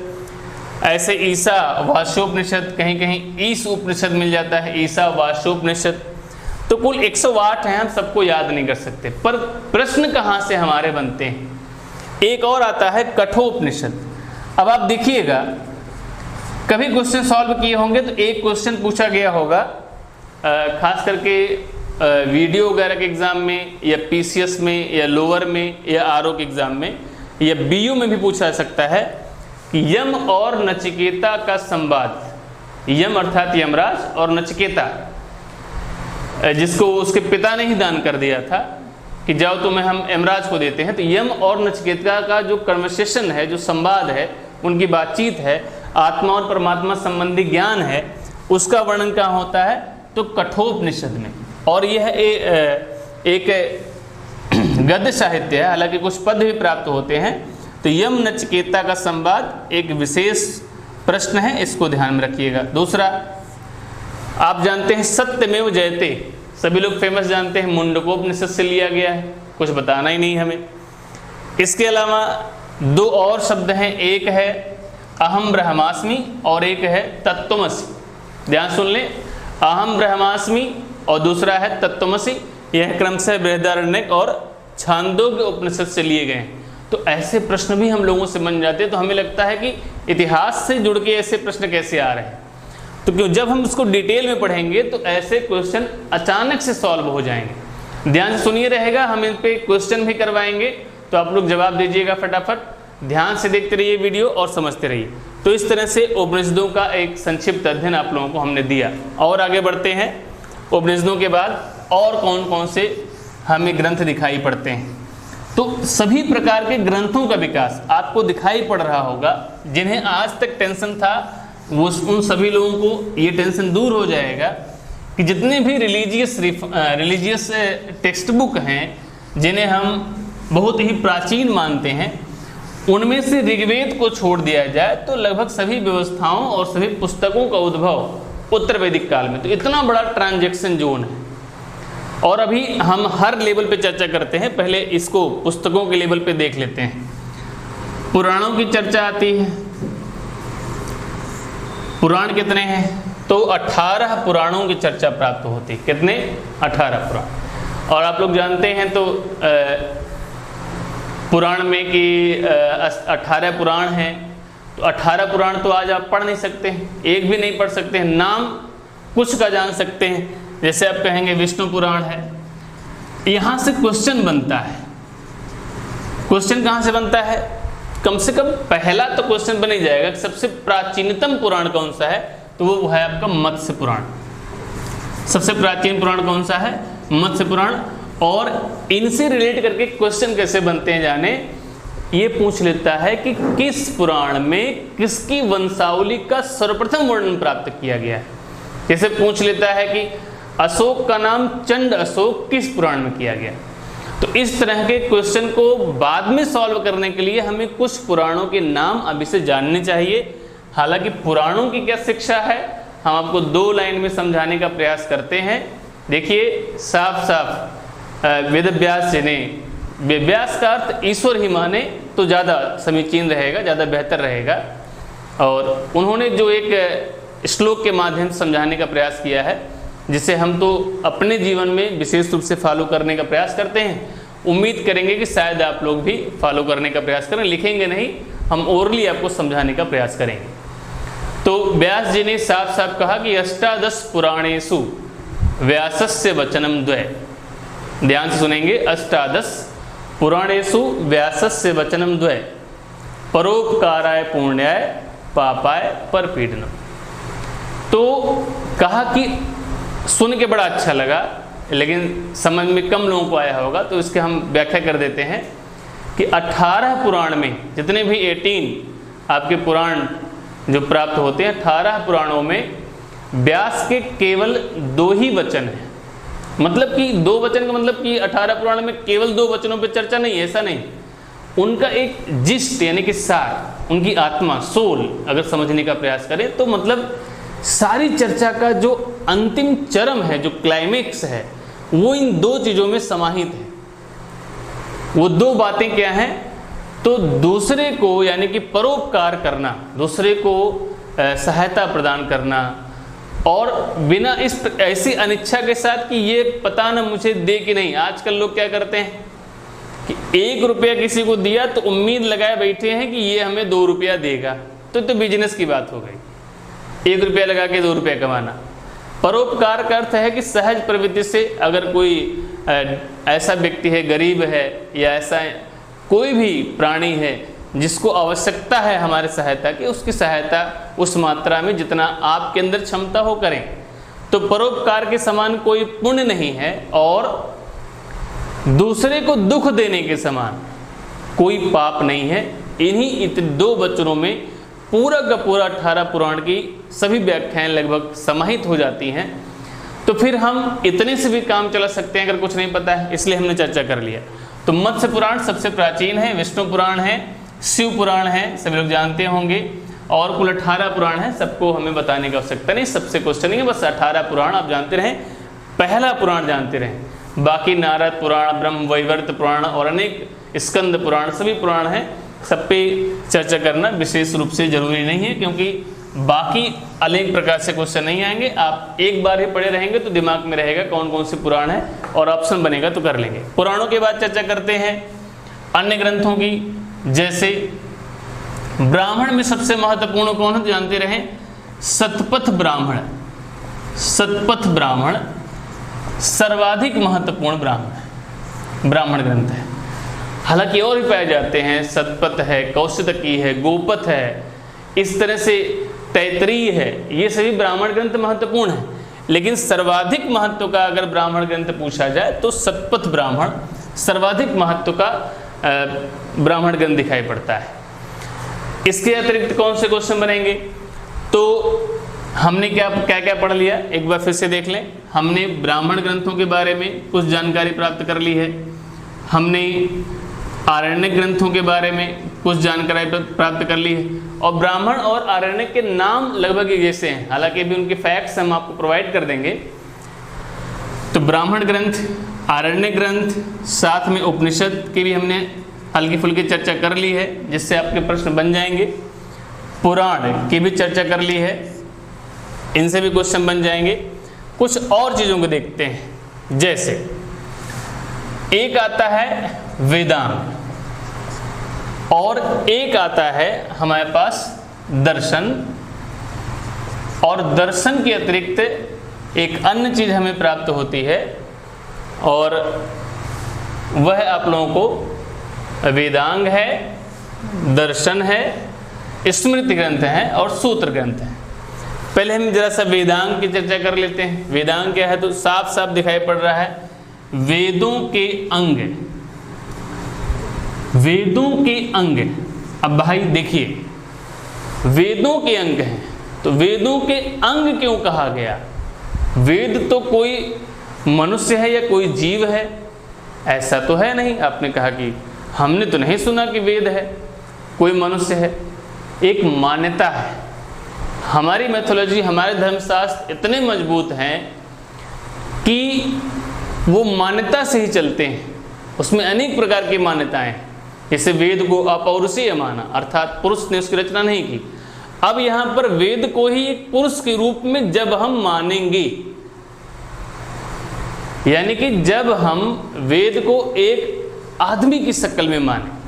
ऐसे ईसा वाशोपनिषद, कहीं कहीं ईस उपनिषद मिल जाता है, ईसा वाशोपनिषद। तो कुल 108 हैं, हम सबको याद नहीं कर सकते। पर प्रश्न कहाँ से हमारे बनते हैं? एक और आता है कठोपनिषद। अब आप देखिएगा, कभी क्वेश्चन सॉल्व किए होंगे तो एक क्वेश्चन पूछा गया होगा, खास करके वीडियो वगैरह के एग्जाम में, या पीसीएस में, या लोअर में, या आरओ के एग्जाम में, या बीयू में भी पूछा जा सकता है कि यम और नचिकेता का संवाद। यम अर्थात यमराज, और नचिकेता जिसको उसके पिता ने ही दान कर दिया था कि जाओ तुम्हें हम यमराज को देते हैं। तो यम और नचिकेता का जो कन्वर्सेशन है, जो संवाद है, उनकी बातचीत है, आत्मा और परमात्मा संबंधी ज्ञान है, उसका वर्णन कहाँ होता है? तो कठोपनिषद में। और यह एक गद्य साहित्य है, हालांकि कुछ पद भी प्राप्त होते हैं। तो यम नचिकेता का संवाद एक विशेष प्रश्न है, इसको ध्यान में रखिएगा। दूसरा, आप जानते हैं सत्यमेव जयते, सभी लोग फेमस जानते हैं, मुंडकोपनिषद से लिया गया है, कुछ बताना ही नहीं हमें। इसके अलावा दो और शब्द हैं, एक है अहम ब्रह्मास्मि और एक है तत्त्वमसि। ध्यान सुन लें, अहम ब्रह्मास्मि और दूसरा है तत्त्वमसि। यह क्रमशः बृहदारण्यक और छांदोग्य उपनिषद से लिए गए हैं। तो ऐसे प्रश्न भी हम लोगों से बन जाते हैं, तो हमें लगता है कि इतिहास से जुड़ के ऐसे प्रश्न कैसे आ रहे हैं। तो क्यों, जब हम उसको डिटेल में पढ़ेंगे तो ऐसे क्वेश्चन अचानक से सॉल्व हो जाएंगे। ध्यान से सुनिए रहेगा, हम इन पे क्वेश्चन भी करवाएंगे, तो आप लोग जवाब दीजिएगा फटाफट। ध्यान से देखते रहिए वीडियो और समझते रहिए। तो इस तरह से उपनिषदों का एक संक्षिप्त अध्ययन आप लोगों को हमने दिया। और आगे बढ़ते हैं। उपनिषदों के बाद और कौन कौन से हमें ग्रंथ दिखाई पड़ते हैं। तो सभी प्रकार के ग्रंथों का विकास आपको दिखाई पड़ रहा होगा। जिन्हें आज तक टेंशन था वो उन सभी लोगों को ये टेंशन दूर हो जाएगा कि जितने भी रिलीजियस टेक्स्ट बुक हैं जिन्हें हम बहुत ही प्राचीन मानते हैं, उनमें से ऋग्वेद को छोड़ दिया जाए तो लगभग सभी व्यवस्थाओं और सभी पुस्तकों का उद्भव उत्तर वैदिक काल में। तो इतना बड़ा ट्रांजैक्शन जोन है। और अभी हम हर लेवल पे चर्चा करते हैं। पहले इसको पुस्तकों के लेवल पे देख लेते हैं। पुराणों की चर्चा आती है। पुराण कितने हैं? तो 18 पुराणों की चर्चा प्राप्त होती। कितने? 18 पुराण। और आप लोग जानते हैं तो पुराण में कि 18 पुराण हैं। तो 18 पुराण तो आज आप पढ़ नहीं सकते हैं, एक भी नहीं पढ़ सकते हैं। नाम कुछ का जान सकते हैं, जैसे आप कहेंगे विष्णु पुराण है। यहाँ से क्वेश्चन बनता है। क्वेश्चन कहाँ से बनता है? कम से कम पहला तो क्वेश्चन बन ही जाएगा कि सबसे प्राचीनतम पुराण कौन सा है, तो वो है आपका मत्स्य पुराण। सबसे प्राचीन पुराण कौन सा है? मत्स्य पुराण। और इनसे रिलेट करके क्वेश्चन कैसे बनते हैं जाने, ये पूछ लेता है कि किस पुराण में किसकी वंशावली का सर्वप्रथम वर्णन प्राप्त किया गया है। जैसे पूछ लेता है कि अशोक का नाम चंड अशोक किस पुराण में किया गया। तो इस तरह के क्वेश्चन को बाद में सॉल्व करने के लिए हमें कुछ पुराणों के नाम अभी से जानने चाहिए। हालांकि पुराणों की क्या शिक्षा है, हम आपको 2 लाइन में समझाने का प्रयास करते हैं। देखिए, साफ साफ वेद व्यास जी ने, व्यास का अर्थ ईश्वर ही माने तो ज़्यादा समीचीन रहेगा, ज़्यादा बेहतर रहेगा। और उन्होंने जो एक श्लोक के माध्यम से समझाने का प्रयास किया है, जिसे हम तो अपने जीवन में विशेष रूप से फॉलो करने का प्रयास करते हैं। उम्मीद करेंगे कि शायद आप लोग भी फॉलो करने का प्रयास करें। लिखेंगे नहीं, हम ओरली आपको समझाने का प्रयास करेंगे। तो व्यास जी ने साफ साफ कहा कि अष्टादश पुराणेषु व्यासस्य वचनम द्वय। ध्यान से सुनेंगे, अष्टादश पुराणेषु व्यासस्य वचनम द्वय, परोपकाराय पुण्याय पापाय परपीडनम। तो कहा कि सुन के बड़ा अच्छा लगा, लेकिन समझ में कम लोगों को आया होगा, तो इसके हम व्याख्या कर देते हैं कि 18 पुराण में, जितने भी 18 आपके पुराण जो प्राप्त होते हैं, 18 पुराणों में व्यास के केवल 2 ही वचन हैं। मतलब कि 2 वचन का मतलब कि 18 पुराण में केवल 2 वचनों पर चर्चा नहीं, ऐसा नहीं। उनका एक जिस्ट यानी कि सार, उनकी आत्मा, सोल अगर समझने का प्रयास करें तो मतलब सारी चर्चा का जो अंतिम चरम है, जो क्लाइमेक्स है, वो इन 2 चीज़ों में समाहित है। वो 2 बातें क्या हैं? तो दूसरे को यानी कि परोपकार करना, दूसरे को सहायता प्रदान करना, और बिना इस ऐसी अनिच्छा के साथ कि ये पता ना मुझे दे कि नहीं। आजकल लोग क्या करते हैं कि 1 रुपया किसी को दिया तो उम्मीद लगाए बैठे हैं कि ये हमें 2 रुपया देगा। तो बिजनेस की बात हो गई, 1 रुपया लगा के 2 रुपया कमाना। परोपकार का अर्थ है कि सहज प्रवृत्ति से अगर कोई ऐसा व्यक्ति है, गरीब है, या ऐसा कोई भी प्राणी है जिसको आवश्यकता है हमारे सहायता की, उसकी सहायता उस मात्रा में जितना आपके अंदर क्षमता हो करें। तो परोपकार के समान कोई पुण्य नहीं है, और दूसरे को दुख देने के समान कोई पाप नहीं है। इन्हीं 2 वचनों में पूरा का पूरा 18 पुराण की सभी व्याख्याएं लगभग समाहित हो जाती हैं। तो फिर हम इतने से भी काम चला सकते हैं अगर कुछ नहीं पता है, इसलिए हमने चर्चा कर लिया। तो मत्स्य पुराण सबसे प्राचीन है, विष्णु पुराण है, शिव पुराण है, सभी लोग जानते होंगे, और कुल 18 पुराण है। सबको हमें बताने की आवश्यकता नहीं, सबसे क्वेश्चन नहीं है, बस 18 पुराण आप जानते रहें, पहला पुराण जानते रहें। बाकी नारद पुराण, ब्रह्म वैवर्त पुराण और अनेक स्कंद पुराण, सभी पुराण हैं, सब पे चर्चा करना विशेष रूप से जरूरी नहीं है, क्योंकि बाकी अनेक प्रकार से क्वेश्चन नहीं आएंगे। आप एक बार ही पढ़े रहेंगे तो दिमाग में रहेगा कौन कौन से पुराण है, और ऑप्शन बनेगा तो कर लेंगे। पुराणों के बाद चर्चा करते हैं अन्य ग्रंथों की। जैसे ब्राह्मण में सबसे महत्वपूर्ण कौन है तो जानते रहें, शतपथ ब्राह्मण। शतपथ ब्राह्मण सर्वाधिक महत्वपूर्ण ब्राह्मण ग्रंथ है। हालांकि और भी पाए जाते हैं, शतपथ है, कौशिकी है, गोपथ है, इस तरह से तैतरीय है, ये सभी ब्राह्मण ग्रंथ महत्वपूर्ण है। लेकिन सर्वाधिक महत्व का अगर ब्राह्मण ग्रंथ पूछा जाए तो शतपथ ब्राह्मण सर्वाधिक महत्व का ब्राह्मण ग्रंथ दिखाई पड़ता है। इसके अतिरिक्त कौन से क्वेश्चन बनेंगे, तो हमने क्या क्या पढ़ लिया, एक बार फिर से देख लें। हमने ब्राह्मण ग्रंथों के बारे में कुछ जानकारी प्राप्त कर ली है, हमने आरण्यक ग्रंथों के बारे में कुछ जानकारी प्राप्त कर ली है, और ब्राह्मण और आरण्यक के नाम लगभग एक जैसे हैं, हालांकि अभी उनके फैक्ट्स हम आपको प्रोवाइड कर देंगे। तो ब्राह्मण ग्रंथ, आरण्यक ग्रंथ, साथ में उपनिषद की भी हमने हल्की फुल्की चर्चा कर ली है, जिससे आपके प्रश्न बन जाएंगे। पुराण की भी चर्चा कर ली है, इनसे भी क्वेश्चन बन जाएंगे। कुछ और चीज़ों को देखते हैं, जैसे एक आता है वेदांग और एक आता है हमारे पास दर्शन, और दर्शन के अतिरिक्त एक अन्य चीज़ हमें प्राप्त होती है, और वह आप लोगों को वेदांग है, दर्शन है, स्मृति ग्रंथ है और सूत्र ग्रंथ है। पहले हम जरा सा वेदांग की चर्चा कर लेते हैं। वेदांग क्या है, तो साफ साफ दिखाई पड़ रहा है वेदों के अंग, वेदों के अंग। अब भाई देखिए, वेदों के अंग हैं, तो वेदों के अंग क्यों कहा गया? वेद तो कोई मनुष्य है या कोई जीव है? ऐसा तो है नहीं। आपने कहा कि हमने तो नहीं सुना कि वेद है, कोई मनुष्य है। एक मान्यता है, हमारी मैथोलॉजी, हमारे धर्मशास्त्र इतने मजबूत हैं कि वो मान्यता से ही चलते हैं। उसमें अनेक प्रकार की मान्यताएं हैं। जैसे वेद को अपौरुषीय माना, अर्थात पुरुष ने उसकी रचना नहीं की। अब यहाँ पर वेद को ही एक पुरुष के रूप में जब हम मानेंगे, यानी कि जब हम वेद को एक आदमी की शक्ल में माने,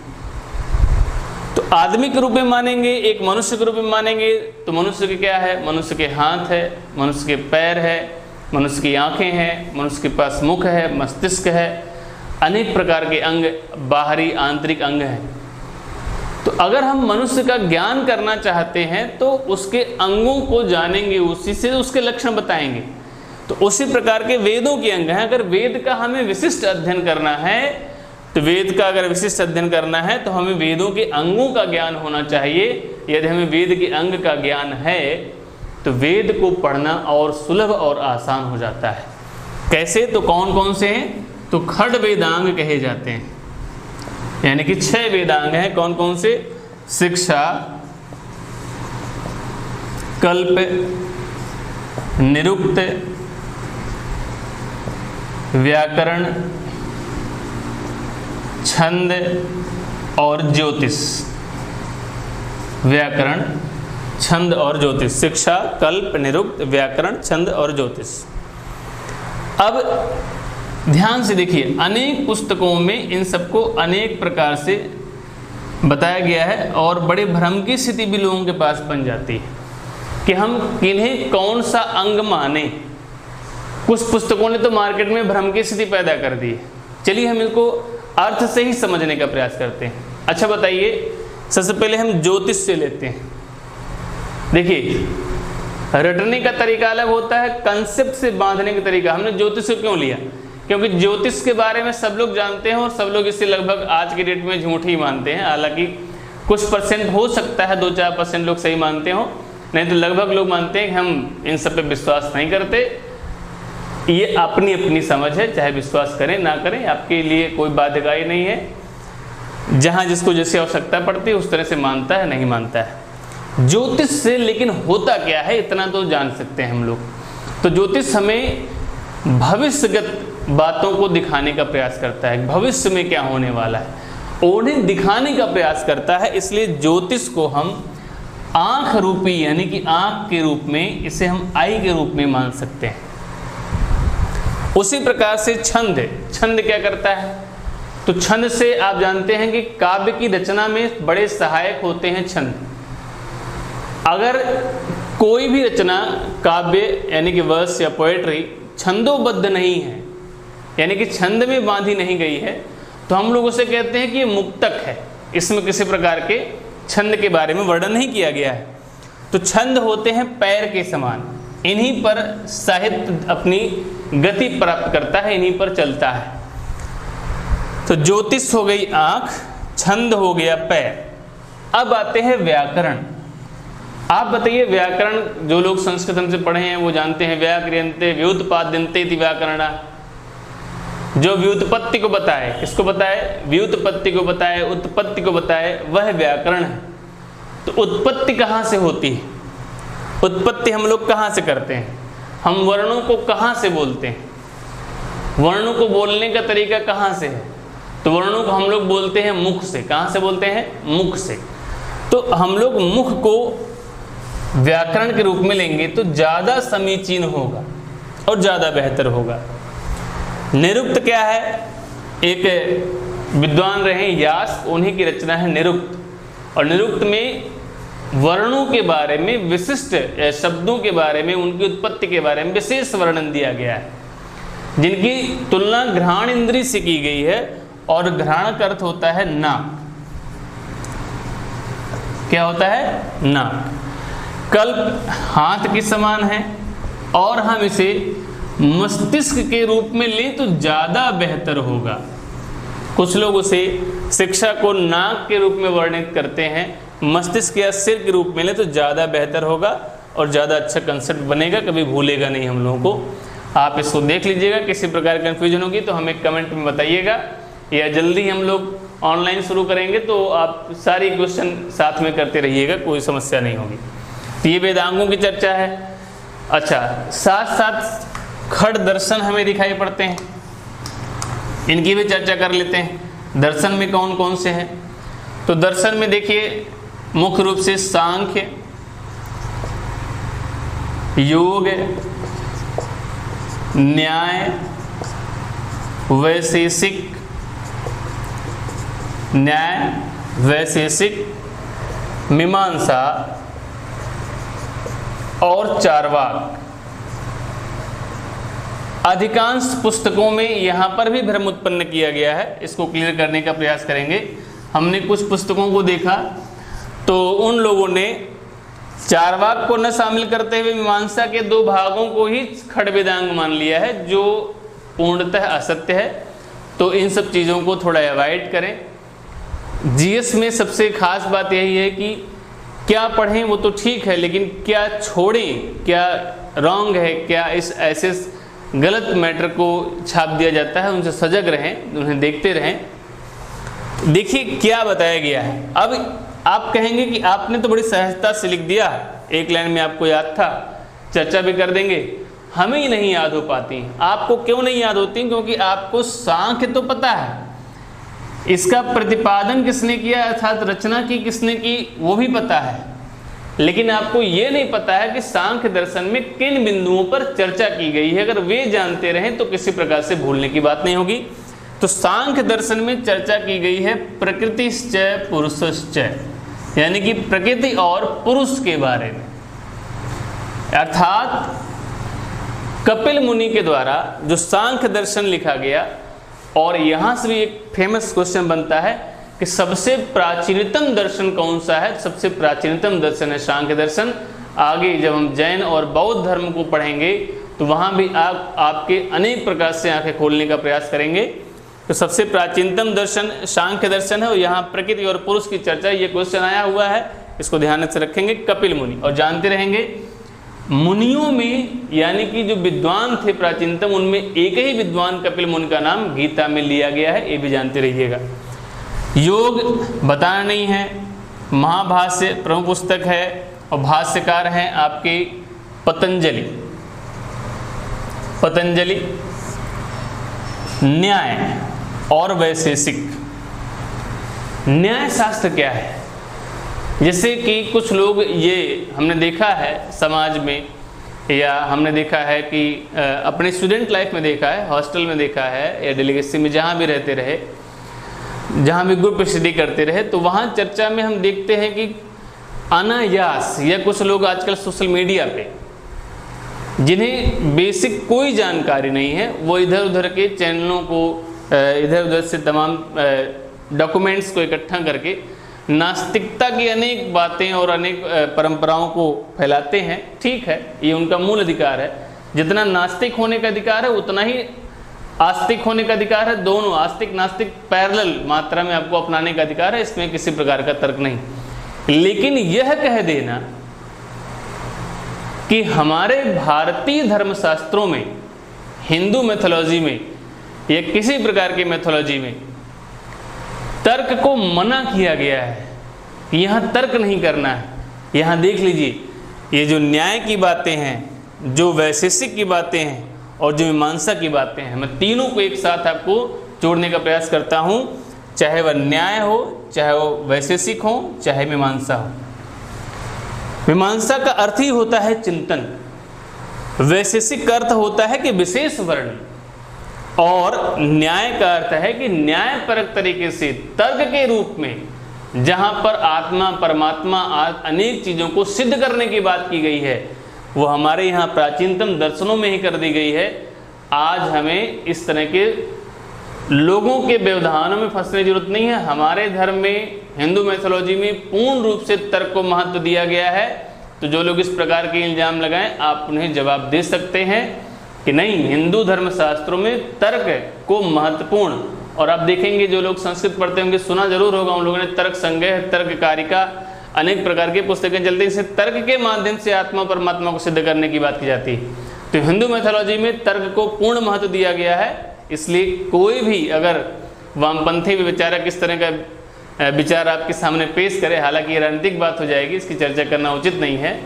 तो आदमी के रूप में मानेंगे, एक मनुष्य के रूप में मानेंगे, तो मनुष्य के क्या है? मनुष्य के हाथ है, मनुष्य के पैर है, मनुष्य की आंखें हैं, मनुष्य के पास मुख है, मस्तिष्क है, अनेक प्रकार के अंग, बाहरी आंतरिक अंग हैं। तो अगर हम मनुष्य का ज्ञान करना चाहते हैं तो उसके अंगों को जानेंगे, उसी से उसके लक्षण बताएंगे। तो उसी प्रकार के वेदों के अंग हैं। अगर वेद का हमें विशिष्ट अध्ययन करना है, तो वेद का अगर विशिष्ट अध्ययन करना है तो हमें वेदों के अंगों का ज्ञान होना चाहिए। यदि हमें वेद के अंग का ज्ञान है तो वेद को पढ़ना और सुलभ और आसान हो जाता है। कैसे? तो कौन कौन से हैं? तो खड वेदांग कहे जाते हैं, यानी कि 6 वेदांग हैं। कौन कौन से? शिक्षा, कल्प, निरुक्त, व्याकरण, छंद और ज्योतिष। व्याकरण, छंद और ज्योतिष, शिक्षा, कल्प, निरुक्त, व्याकरण, छंद और ज्योतिष। अब ध्यान से देखिए, अनेक पुस्तकों में इन सबको अनेक प्रकार से बताया गया है, और बड़े भ्रम की स्थिति भी लोगों के पास बन जाती है कि हम किन्हें कौन सा अंग माने। कुछ पुस्तकों ने तो मार्केट में भ्रम की स्थिति पैदा कर दी है। चलिए हम इनको अर्थ से ही समझने का प्रयास करते हैं। अच्छा बताइए, सबसे पहले हम ज्योतिष से लेते हैं। देखिए, रटने का तरीका अलग होता है, कंसेप्ट से बांधने का तरीका। हमने ज्योतिष को क्यों लिया? क्योंकि ज्योतिष के बारे में सब लोग जानते हैं और सब लोग इसे लगभग आज के डेट में झूठ ही मानते हैं। हालांकि कुछ परसेंट हो सकता है, 2-4% लोग सही मानते हो, नहीं तो लगभग लोग मानते हैं कि हम इन सब पे विश्वास नहीं करते। ये अपनी अपनी समझ है, चाहे विश्वास करें ना करें, आपके लिए कोई बाध्यकारी नहीं है। जहाँ जिसको जैसी आवश्यकता पड़ती है उस तरह से मानता है, नहीं मानता है। ज्योतिष से लेकिन होता क्या है, इतना तो जान सकते हैं हम लोग। तो ज्योतिष हमें भविष्यगत बातों को दिखाने का प्रयास करता है, भविष्य में क्या होने वाला है उन्हें दिखाने का प्रयास करता है। इसलिए ज्योतिष को हम आंख रूपी यानी कि आंख के रूप में, इसे हम आई के रूप में मान सकते हैं। उसी प्रकार से छंद, छंद क्या करता है? तो छंद से आप जानते हैं कि काव्य की रचना में बड़े सहायक होते हैं छंद। अगर कोई भी रचना काव्य यानी कि वर्स या पोएट्री छंदोबद्ध नहीं है, यानी कि छंद में बांधी नहीं गई है, तो हम लोग उसे कहते हैं कि ये मुक्तक है, इसमें किसी प्रकार के छंद के बारे में वर्णन नहीं किया गया है। तो छंद होते हैं पैर के समान, इन्हीं पर साहित्य अपनी गति प्राप्त करता है, इन्हीं पर चलता है। तो ज्योतिष हो गई आंख, छंद हो गया पैर। अब आते हैं व्याकरण। आप बताइए, व्याकरण जो लोग संस्कृत हमसे पढ़े हैं वो जानते हैं, व्याक्रियन्ते व्युत्पाद्यन्ते इति व्याकरणा। जो व्युत्पत्ति को बताए, किसको बताए? व्युत्पत्ति को बताए, उत्पत्ति को बताए, वह व्याकरण है। तो उत्पत्ति कहाँ से होती है? उत्पत्ति हम लोग कहाँ से करते हैं? हम वर्णों को कहाँ से बोलते हैं? वर्णों को बोलने का तरीका कहाँ से है? तो वर्णों को हम लोग बोलते हैं मुख से। कहाँ से बोलते हैं? मुख से। तो हम लोग मुख को व्याकरण के रूप में लेंगे तो ज़्यादा समीचीन होगा और ज़्यादा बेहतर होगा। निरुक्त क्या है? एक विद्वान रहे यास, उन्हीं की रचना है निरुक्त। और निरुक्त में वर्णों के बारे में, विशिष्ट शब्दों के बारे में, उनकी उत्पत्ति के बारे में विशेष वर्णन दिया गया है, जिनकी तुलना घ्राण इंद्री से की गई है। और घ्राण का अर्थ होता है नाक। क्या होता है? नाक। कल्प हाथ के समान है, और हम इसे मस्तिष्क के रूप में लें तो ज़्यादा बेहतर होगा। कुछ लोग उसे शिक्षा को नाक के रूप में वर्णित करते हैं, मस्तिष्क या सिर के रूप में लें तो ज़्यादा बेहतर होगा और ज़्यादा अच्छा कंसेप्ट बनेगा, कभी भूलेगा नहीं हम लोगों को। आप इसको देख लीजिएगा, किसी प्रकार की कन्फ्यूजन होगी तो हमें कमेंट में बताइएगा, या जल्दी हम लोग ऑनलाइन शुरू करेंगे तो आप सारी क्वेश्चन साथ में करते रहिएगा, कोई समस्या नहीं होगी। तो ये वेदांगों की चर्चा है। अच्छा, साथ साथ खड़ दर्शन हमें दिखाई पड़ते हैं, इनकी भी चर्चा कर लेते हैं। दर्शन में कौन कौन से हैं? तो दर्शन में देखिए मुख्य रूप से सांख्य, योग, न्याय, वैशेषिक, न्याय, वैशेषिक, मीमांसा और चार्वाक। अधिकांश पुस्तकों में यहाँ पर भी भ्रम उत्पन्न किया गया है, इसको क्लियर करने का प्रयास करेंगे। हमने कुछ पुस्तकों को देखा तो उन लोगों ने चार्वाक को न शामिल करते हुए मीमांसा के 2 भागों को ही खड़ वेदांग मान लिया है, जो पूर्णतः असत्य है। तो इन सब चीज़ों को थोड़ा अवॉइड करें। जीएस में सबसे खास बात यही है कि क्या पढ़ें वो तो ठीक है, लेकिन क्या छोड़ें, क्या रॉन्ग है, क्या इस ऐसे गलत मैटर को छाप दिया जाता है, उनसे सजग रहें, उन्हें देखते रहें। देखिए क्या बताया गया है। अब आप कहेंगे कि आपने तो बड़ी सहजता से लिख दिया, एक लाइन में आपको याद था, चर्चा भी कर देंगे। हमें ही नहीं याद हो पाती। आपको क्यों नहीं याद होती? क्योंकि आपको सांख्य तो पता है, इसका प्रतिपादन किसने किया अर्थात रचना की किसने की वो भी पता है, लेकिन आपको ये नहीं पता है कि सांख्य दर्शन में किन बिंदुओं पर चर्चा की गई है। अगर वे जानते रहें तो किसी प्रकार से भूलने की बात नहीं होगी। तो सांख्य दर्शन में चर्चा की गई है प्रकृतिश्च पुरुषश्च, यानी कि प्रकृति और पुरुष के बारे में। अर्थात कपिल मुनि के द्वारा जो सांख्य दर्शन लिखा गया, और यहाँ से भी एक फेमस क्वेश्चन बनता है कि सबसे प्राचीनतम दर्शन कौन सा है? सबसे प्राचीनतम दर्शन है सांख्य दर्शन। आगे जब हम जैन और बौद्ध धर्म को पढ़ेंगे तो वहाँ भी आपके अनेक प्रकार से आंखें खोलने का प्रयास करेंगे। तो सबसे प्राचीनतम दर्शन सांख्य दर्शन है, और यहाँ प्रकृति और पुरुष की चर्चा, ये क्वेश्चन आया हुआ है, इसको ध्यान से रखेंगे। कपिल मुनि, और जानते रहेंगे मुनियों में यानी कि जो विद्वान थे प्राचीनतम, उनमें एक ही विद्वान कपिल मुनि का नाम गीता में लिया गया है, ये भी जानते रहिएगा। योग बताना नहीं है, महाभाष्य प्रमुख पुस्तक है, और भाष्यकार हैं आपके पतंजलि। पतंजलि। न्याय और वैशेषिक। न्याय शास्त्र क्या है? जैसे कि कुछ लोग, ये हमने देखा है समाज में, या हमने देखा है कि अपने स्टूडेंट लाइफ में देखा है, हॉस्टल में देखा है, या डेलीगेसी में जहाँ भी रहते रहे, जहाँ भी ग्रुप स्टडी करते रहे, तो वहाँ चर्चा में हम देखते हैं कि अनायास, या कुछ लोग आजकल सोशल मीडिया पे जिन्हें बेसिक कोई जानकारी नहीं है, वो इधर उधर के चैनलों को, इधर उधर से तमाम डॉक्यूमेंट्स को इकट्ठा करके नास्तिकता की अनेक बातें और अनेक परंपराओं को फैलाते हैं। ठीक है, ये उनका मूल अधिकार है। जितना नास्तिक होने का अधिकार है उतना ही आस्तिक होने का अधिकार है। दोनों आस्तिक नास्तिक पैरेलल मात्रा में आपको अपनाने का अधिकार है, इसमें किसी प्रकार का तर्क नहीं। लेकिन यह कह देना कि हमारे भारतीय धर्मशास्त्रों में, हिंदू मैथोलॉजी में या किसी प्रकार की मैथोलॉजी में तर्क को मना किया गया है, यहाँ तर्क नहीं करना है। यहाँ देख लीजिए, ये जो न्याय की बातें हैं, जो वैशेषिक की बातें हैं और जो मीमांसा की बातें हैं, मैं तीनों को एक साथ आपको जोड़ने का प्रयास करता हूँ। चाहे वह न्याय हो, चाहे वो वैशेषिक हो, चाहे मीमांसा हो। मीमांसा का अर्थ ही होता है चिंतन, वैशेषिक का अर्थ होता है कि विशेष वर्ण, और न्याय का अर्थ है कि न्यायपरक तरीके से तर्क के रूप में, जहाँ पर आत्मा परमात्मा अनेक चीज़ों को सिद्ध करने की बात की गई है, वो हमारे यहाँ प्राचीनतम दर्शनों में ही कर दी गई है। आज हमें इस तरह के लोगों के व्यवधानों में फंसने की जरूरत नहीं है। हमारे धर्म में, हिंदू मैथोलॉजी में पूर्ण रूप से तर्क को महत्व दिया गया है। तो जो लोग इस प्रकार के इल्जाम लगाएं, आप उन्हें जवाब दे सकते हैं कि नहीं, हिंदू धर्मशास्त्रों में तर्क को महत्वपूर्ण। और आप देखेंगे, जो लोग संस्कृत पढ़ते होंगे, सुना जरूर होगा, उन लोगों ने तर्क संग्रह, तर्क कारिका, अनेक प्रकार की पुस्तकें चलती हैं। इससे तर्क के माध्यम से आत्मा परमात्मा को सिद्ध करने की बात की जाती है। तो हिंदू मैथोलॉजी में तर्क को पूर्ण महत्व दिया गया है। इसलिए कोई भी अगर वामपंथी विचारक इस तरह का विचार आपके सामने पेश करे, हालांकि ये राजनीतिक बात हो जाएगी, इसकी चर्चा करना उचित नहीं है,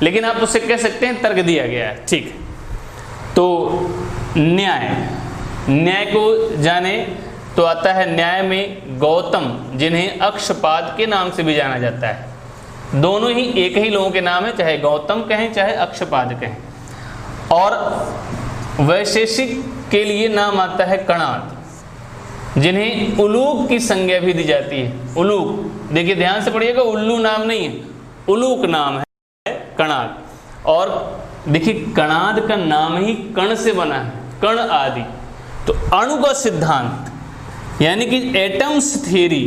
लेकिन आप उससे कह सकते हैं तर्क दिया गया है। ठीक, तो न्याय को जाने तो आता है न्याय में गौतम, जिन्हें अक्षपाद के नाम से भी जाना जाता है। दोनों ही एक ही लोगों के नाम है, चाहे गौतम कहें चाहे अक्षपाद कहें। और वैशेषिक के लिए नाम आता है कणाद, जिन्हें उलूक की संज्ञा भी दी जाती है। उलूक, देखिए ध्यान से पढ़िएगा, उल्लू नाम नहीं है, उलूक नाम है कणाद। और देखिए कणाद का नाम ही कण से बना है, कण आदि। तो अणु का सिद्धांत यानी कि एटम्स थ्योरी,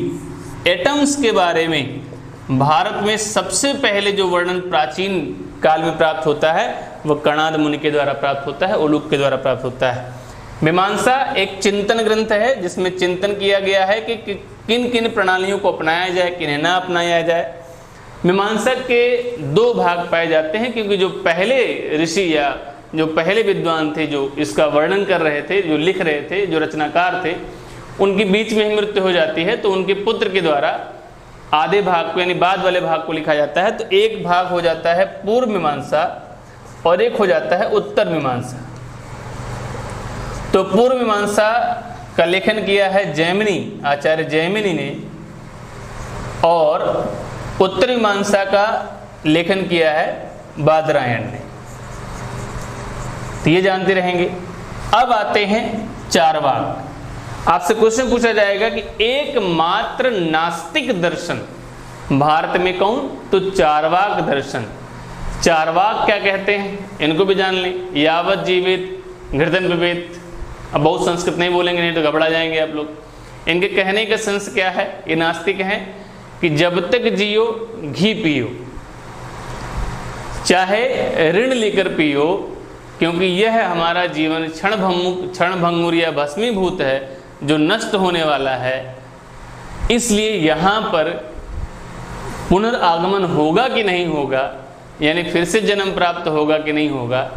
एटम्स के बारे में भारत में सबसे पहले जो वर्णन प्राचीन काल में प्राप्त होता है वह कणाद मुनि के द्वारा प्राप्त होता है, उलूक के द्वारा प्राप्त होता है। मीमांसा एक चिंतन ग्रंथ है, जिसमें चिंतन किया गया है कि किन किन प्रणालियों को अपनाया जाए, किन्हें ना अपनाया जाए। मीमांसा के दो भाग पाए जाते हैं, क्योंकि जो पहले ऋषि या जो पहले विद्वान थे, जो इसका वर्णन कर रहे थे, जो लिख रहे थे, जो रचनाकार थे, उनकी बीच में ही मृत्यु हो जाती है। तो उनके पुत्र के द्वारा आधे भाग को, यानी बाद वाले भाग को लिखा जाता है। तो एक भाग हो जाता है पूर्व मीमांसा और एक हो जाता है उत्तर मीमांसा। तो पूर्व मीमांसा का लेखन किया है जैमिनी, आचार्य जैमिनी ने, और उत्तर मीमांसा का लेखन किया है बादरायण ने। तो ये जानते रहेंगे। अब आते हैं चारवाक। आपसे क्वेश्चन पूछा जाएगा कि एकमात्र नास्तिक दर्शन भारत में कौन? तो चारवाक दर्शन। चारवाक क्या कहते हैं, इनको भी जान लें। यावत जीवित घृतन पिबेत। अब बहुत संस्कृत नहीं बोलेंगे, नहीं तो घबरा जाएंगे आप लोग। इनके कहने का सेंस क्या है? ये नास्तिक हैं कि जब तक जियो घी पियो, चाहे ऋण लेकर पियो, क्योंकि यह हमारा जीवन क्षण भंगुर या भस्मीभूत है, जो नष्ट होने वाला है। इसलिए यहाँ पर पुनर्आगमन होगा कि नहीं होगा, यानी फिर से जन्म प्राप्त होगा कि नहीं होगा,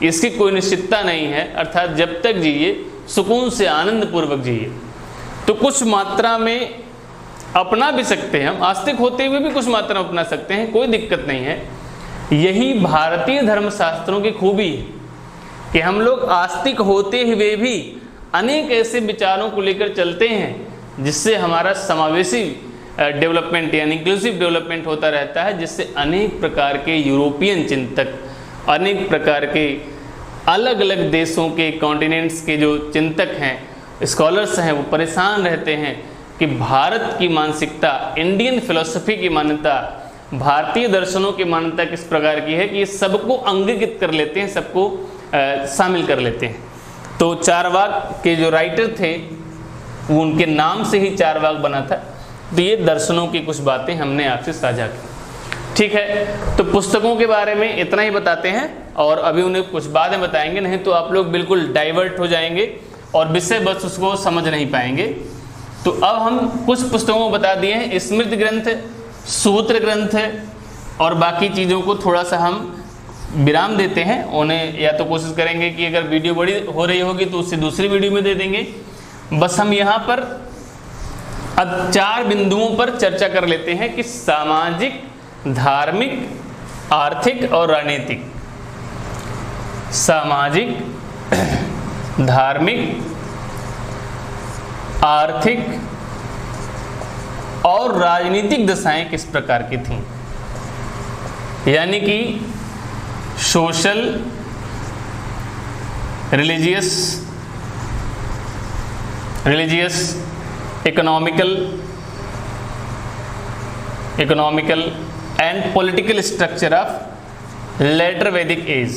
इसकी कोई निश्चितता नहीं है। अर्थात जब तक जिए सुकून से आनंद पूर्वक जिए। तो कुछ मात्रा में अपना भी सकते हैं हम, आस्तिक होते हुए भी कुछ मात्रा में अपना सकते हैं, कोई दिक्कत नहीं है। यही भारतीय धर्मशास्त्रों की खूबी है कि हम लोग आस्तिक होते हुए भी अनेक ऐसे विचारों को लेकर चलते हैं जिससे हमारा समावेशी डेवलपमेंट यानी इंक्लूसिव डेवलपमेंट होता रहता है, जिससे अनेक प्रकार के यूरोपियन चिंतक, अनेक प्रकार के अलग अलग देशों के कॉन्टिनेंट्स के जो चिंतक हैं, स्कॉलर्स हैं, वो परेशान रहते हैं कि भारत की मानसिकता, इंडियन फिलॉसफी की मान्यता, भारतीय दर्शनों की मान्यता किस प्रकार की है कि ये सबको अंगीकृत कर लेते हैं, सबको शामिल कर लेते हैं। तो चारवाक के जो राइटर थे वो उनके नाम से ही चारवाक बना था। तो ये दर्शनों की कुछ बातें हमने आपसे साझा की, ठीक है। तो पुस्तकों के बारे में इतना ही बताते हैं और अभी उन्हें कुछ बातें बताएंगे, नहीं तो आप लोग बिल्कुल डाइवर्ट हो जाएंगे और विषय बस उसको समझ नहीं पाएंगे। तो अब हम कुछ पुस्तकों को बता दिए हैं, स्मृति ग्रंथ, सूत्र ग्रंथ और बाकी चीज़ों को थोड़ा सा हम विराम देते हैं। उन्हें या तो कोशिश करेंगे कि अगर वीडियो बड़ी हो रही होगी तो उससे दूसरी वीडियो में दे देंगे। बस हम यहाँ पर अब 4 बिंदुओं पर चर्चा कर लेते हैं कि सामाजिक, धार्मिक, आर्थिक और राजनीतिक, सामाजिक, धार्मिक, आर्थिक और राजनीतिक दशाएं किस प्रकार की थीं, यानी कि social, religious, economical and political structure of later Vedic age.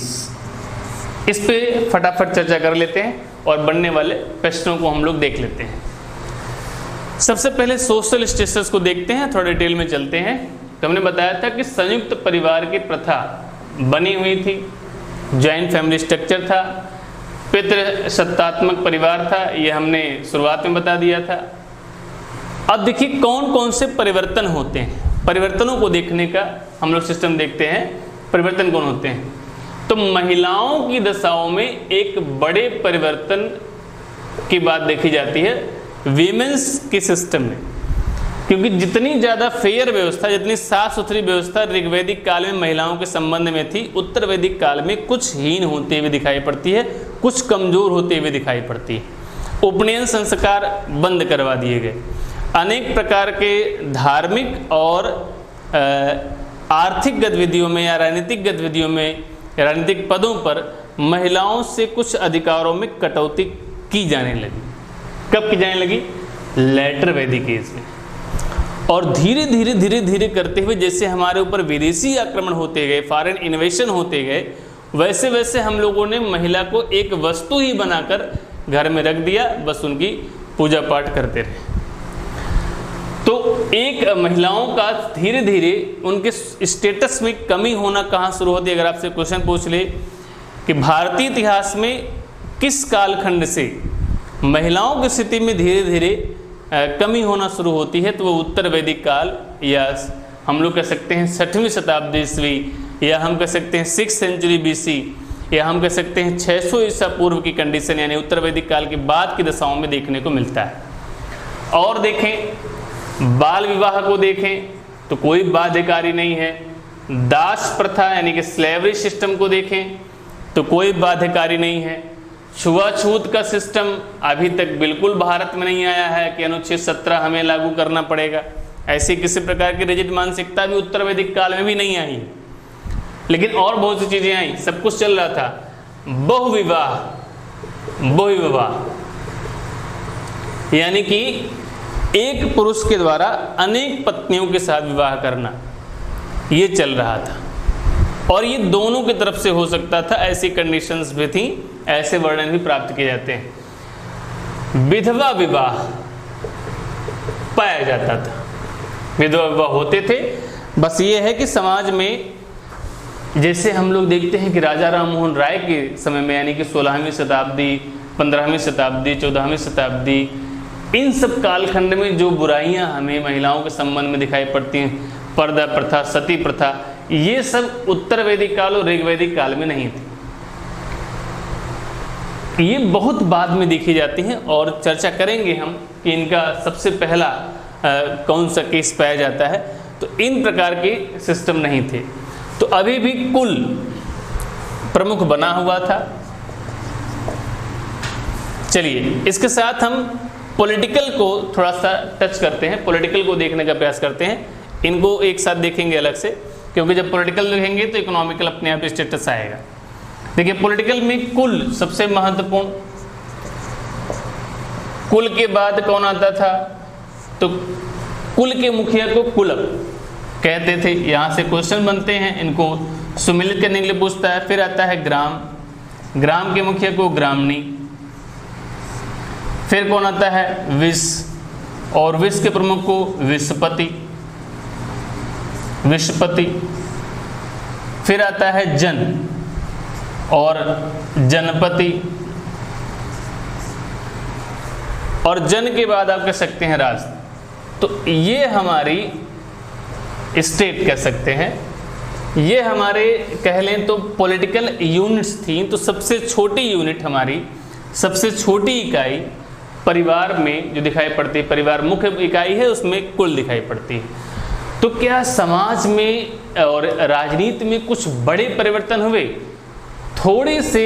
इस पे फटाफट चर्चा कर लेते हैं और बनने वाले प्रश्नों को हम लोग देख लेते हैं। सबसे पहले सोशल स्टेटस को देखते हैं, थोड़ा डिटेल में चलते हैं। तो हमने बताया था कि संयुक्त परिवार की प्रथा बनी हुई थी, जॉइंट फैमिली स्ट्रक्चर था, पितृसत्तात्मक परिवार था, ये हमने शुरुआत में बता दिया था। अब देखिए कौन कौन से परिवर्तन होते हैं, परिवर्तनों को देखने का हम लोग सिस्टम देखते हैं। परिवर्तन कौन होते हैं? तो महिलाओं की दशाओं में एक बड़े परिवर्तन की बात देखी जाती है वीमेंस के सिस्टम में, क्योंकि जितनी ज़्यादा फेयर व्यवस्था, जितनी साफ सुथरी व्यवस्था ऋग्वैदिक काल में महिलाओं के संबंध में थी, उत्तर वैदिक काल में कुछ हीन होते हुए दिखाई पड़ती है, कुछ कमज़ोर होते हुए दिखाई पड़ती है। उपनयन संस्कार बंद करवा दिए गए, अनेक प्रकार के धार्मिक और आर्थिक गतिविधियों में या राजनीतिक गतिविधियों में, राजनीतिक पदों पर महिलाओं से कुछ अधिकारों में कटौती की जाने लगी। कब की जाने लगी? लेटर वैदिक एज में। और धीरे धीरे करते हुए जैसे हमारे ऊपर विदेशी आक्रमण होते गए, फॉरेन इन्वेशन होते गए, वैसे वैसे हम लोगों ने महिला को एक वस्तु ही बनाकर घर में रख दिया, बस उनकी पूजा पाठ करते रहे। तो एक महिलाओं का धीरे धीरे उनके स्टेटस में कमी होना कहाँ शुरू होती है? अगर आपसे क्वेश्चन पूछ ले कि भारतीय इतिहास में किस कालखंड से महिलाओं की स्थिति में धीरे धीरे कमी होना शुरू होती है, तो वो उत्तर वैदिक काल, या हम लोग कह सकते हैं 6वीं शताब्दी ईस्वी, या हम कह सकते हैं 6th सेंचुरी BC, या हम कह सकते हैं 600 ईसा पूर्व की कंडीशन, यानी उत्तर वैदिक काल के बाद की दशाओं में देखने को मिलता है। और देखें बाल विवाह को देखें तो कोई बाध्यकारी नहीं है। दास प्रथा यानी कि स्लेवरी सिस्टम को देखें तो कोई बाध्यकारी नहीं है। छुआछूत का सिस्टम अभी तक बिल्कुल भारत में नहीं आया है कि अनुच्छेद 17 हमें लागू करना पड़ेगा। ऐसी किसी प्रकार की रिजिड मानसिकता भी उत्तर वैदिक काल में भी नहीं आई, लेकिन और बहुत सी चीज़ें आई, सब कुछ चल रहा था। बहुविवाह यानी कि एक पुरुष के द्वारा अनेक पत्नियों के साथ विवाह करना, ये चल रहा था। और ये दोनों की तरफ से हो सकता था, ऐसी कंडीशंस भी थी, ऐसे वर्णन भी प्राप्त किए जाते हैं। विधवा विवाह पाया जाता था, विधवा विवाह होते थे। बस ये है कि समाज में जैसे हम लोग देखते हैं कि राजा राम मोहन राय के समय में, यानी कि 16वीं शताब्दी, 15वीं शताब्दी, 14वीं शताब्दी, इन सब कालखंड में जो बुराइयां हमें महिलाओं के संबंध में दिखाई पड़ती हैं, पर्दा प्रथा, सती प्रथा, ये सब उत्तर वैदिक काल और ऋग वैदिक काल में नहीं थी। ये बहुत बाद में देखी जाती हैं और चर्चा करेंगे हम कि इनका सबसे पहला कौन सा केस पाया जाता है। तो इन प्रकार के सिस्टम नहीं थे। तो अभी भी कुल प्रमुख बना हुआ था। चलिए इसके साथ हम पॉलिटिकल को थोड़ा सा टच करते हैं, पॉलिटिकल को देखने का प्रयास करते हैं। इनको एक साथ देखेंगे अलग से, क्योंकि जब पॉलिटिकल देखेंगे तो इकोनॉमिकल अपने आप स्टेटस आएगा। देखिए पॉलिटिकल में कुल सबसे महत्वपूर्ण, कुल के बाद कौन आता था, तो कुल के मुखिया को कुलक कहते थे। यहाँ से क्वेश्चन बनते हैं, इनको सुमिलित करने के लिए पूछता है। फिर आता है ग्राम, ग्राम के मुखिया को ग्रामणी। फिर कौन आता है, विस, और विस के प्रमुख को विसपति, विषपति। फिर आता है जन और जनपति, और जन के बाद आप कह सकते हैं राज। तो ये हमारी स्टेट कह सकते हैं, ये हमारे कह लें तो पॉलिटिकल यूनिट्स थी। तो सबसे छोटी यूनिट हमारी, सबसे छोटी इकाई परिवार में जो दिखाई पड़ती है, परिवार मुख्य इकाई है, उसमें कुल दिखाई पड़ती है। तो क्या समाज में और राजनीति में कुछ बड़े परिवर्तन हुए? थोड़े से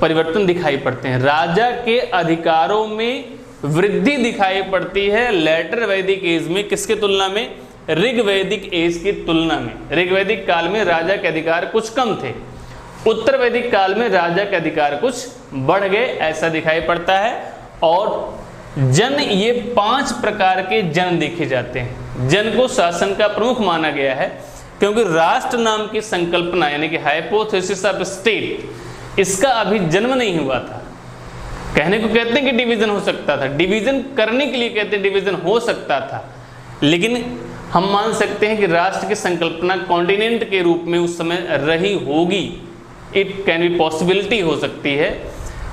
परिवर्तन दिखाई पड़ते हैं। राजा के अधिकारों में वृद्धि दिखाई पड़ती है लेटर वैदिक एज में, किसके तुलना में, ऋग वैदिक एज की तुलना में। ऋग वैदिक काल में राजा के अधिकार कुछ कम थे, उत्तर वैदिक काल में राजा के अधिकार कुछ बढ़ गए, ऐसा दिखाई पड़ता है। और जन, ये 5 प्रकार के जन देखे जाते हैं। जन को शासन का प्रमुख माना गया है, क्योंकि राष्ट्र नाम की संकल्पना यानी कि हाइपोथेसिस ऑफ स्टेट, इसका अभी जन्म नहीं हुआ था। कहने को कहते हैं कि डिवीजन हो सकता था, डिवीजन करने के लिए कहते हैं डिवीजन हो सकता था, लेकिन हम मान सकते हैं कि राष्ट्र की संकल्पना कॉन्टिनेंट के रूप में उस समय रही होगी। इट कैन बी पॉसिबिलिटी हो सकती है।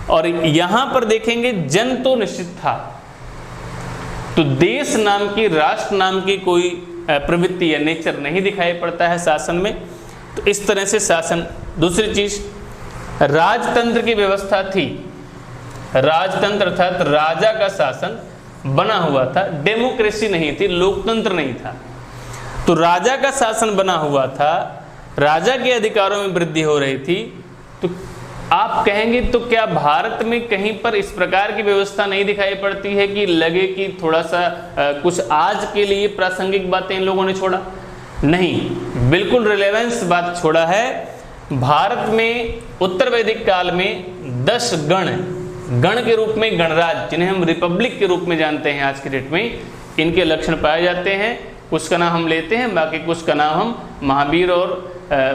और यहां पर देखेंगे जन तो निश्चित था, तो देश नाम की, राष्ट्र नाम की कोई प्रवृत्ति या नेचर नहीं दिखाई पड़ता है शासन में। तो इस तरह से शासन। दूसरी चीज, राजतंत्र की व्यवस्था थी। राजतंत्र अर्थात राजा का शासन बना हुआ था, डेमोक्रेसी नहीं थी, लोकतंत्र नहीं था। तो राजा का शासन बना हुआ था, राजा के अधिकारों में वृद्धि हो रही थी। तो आप कहेंगे तो क्या भारत में कहीं पर इस प्रकार की व्यवस्था नहीं दिखाई पड़ती है कि लगे कि थोड़ा सा कुछ आज के लिए प्रासंगिक बातें इन लोगों ने छोड़ा? नहीं, बिल्कुल रिलेवेंस बात छोड़ा है। भारत में उत्तर वैदिक काल में 10 गण के रूप में गणराज्य, जिन्हें हम रिपब्लिक के रूप में जानते हैं आज के डेट में, इनके लक्षण पाए जाते हैं। कुछ का नाम हम लेते हैं, बाकी कुछ का नाम हम महावीर और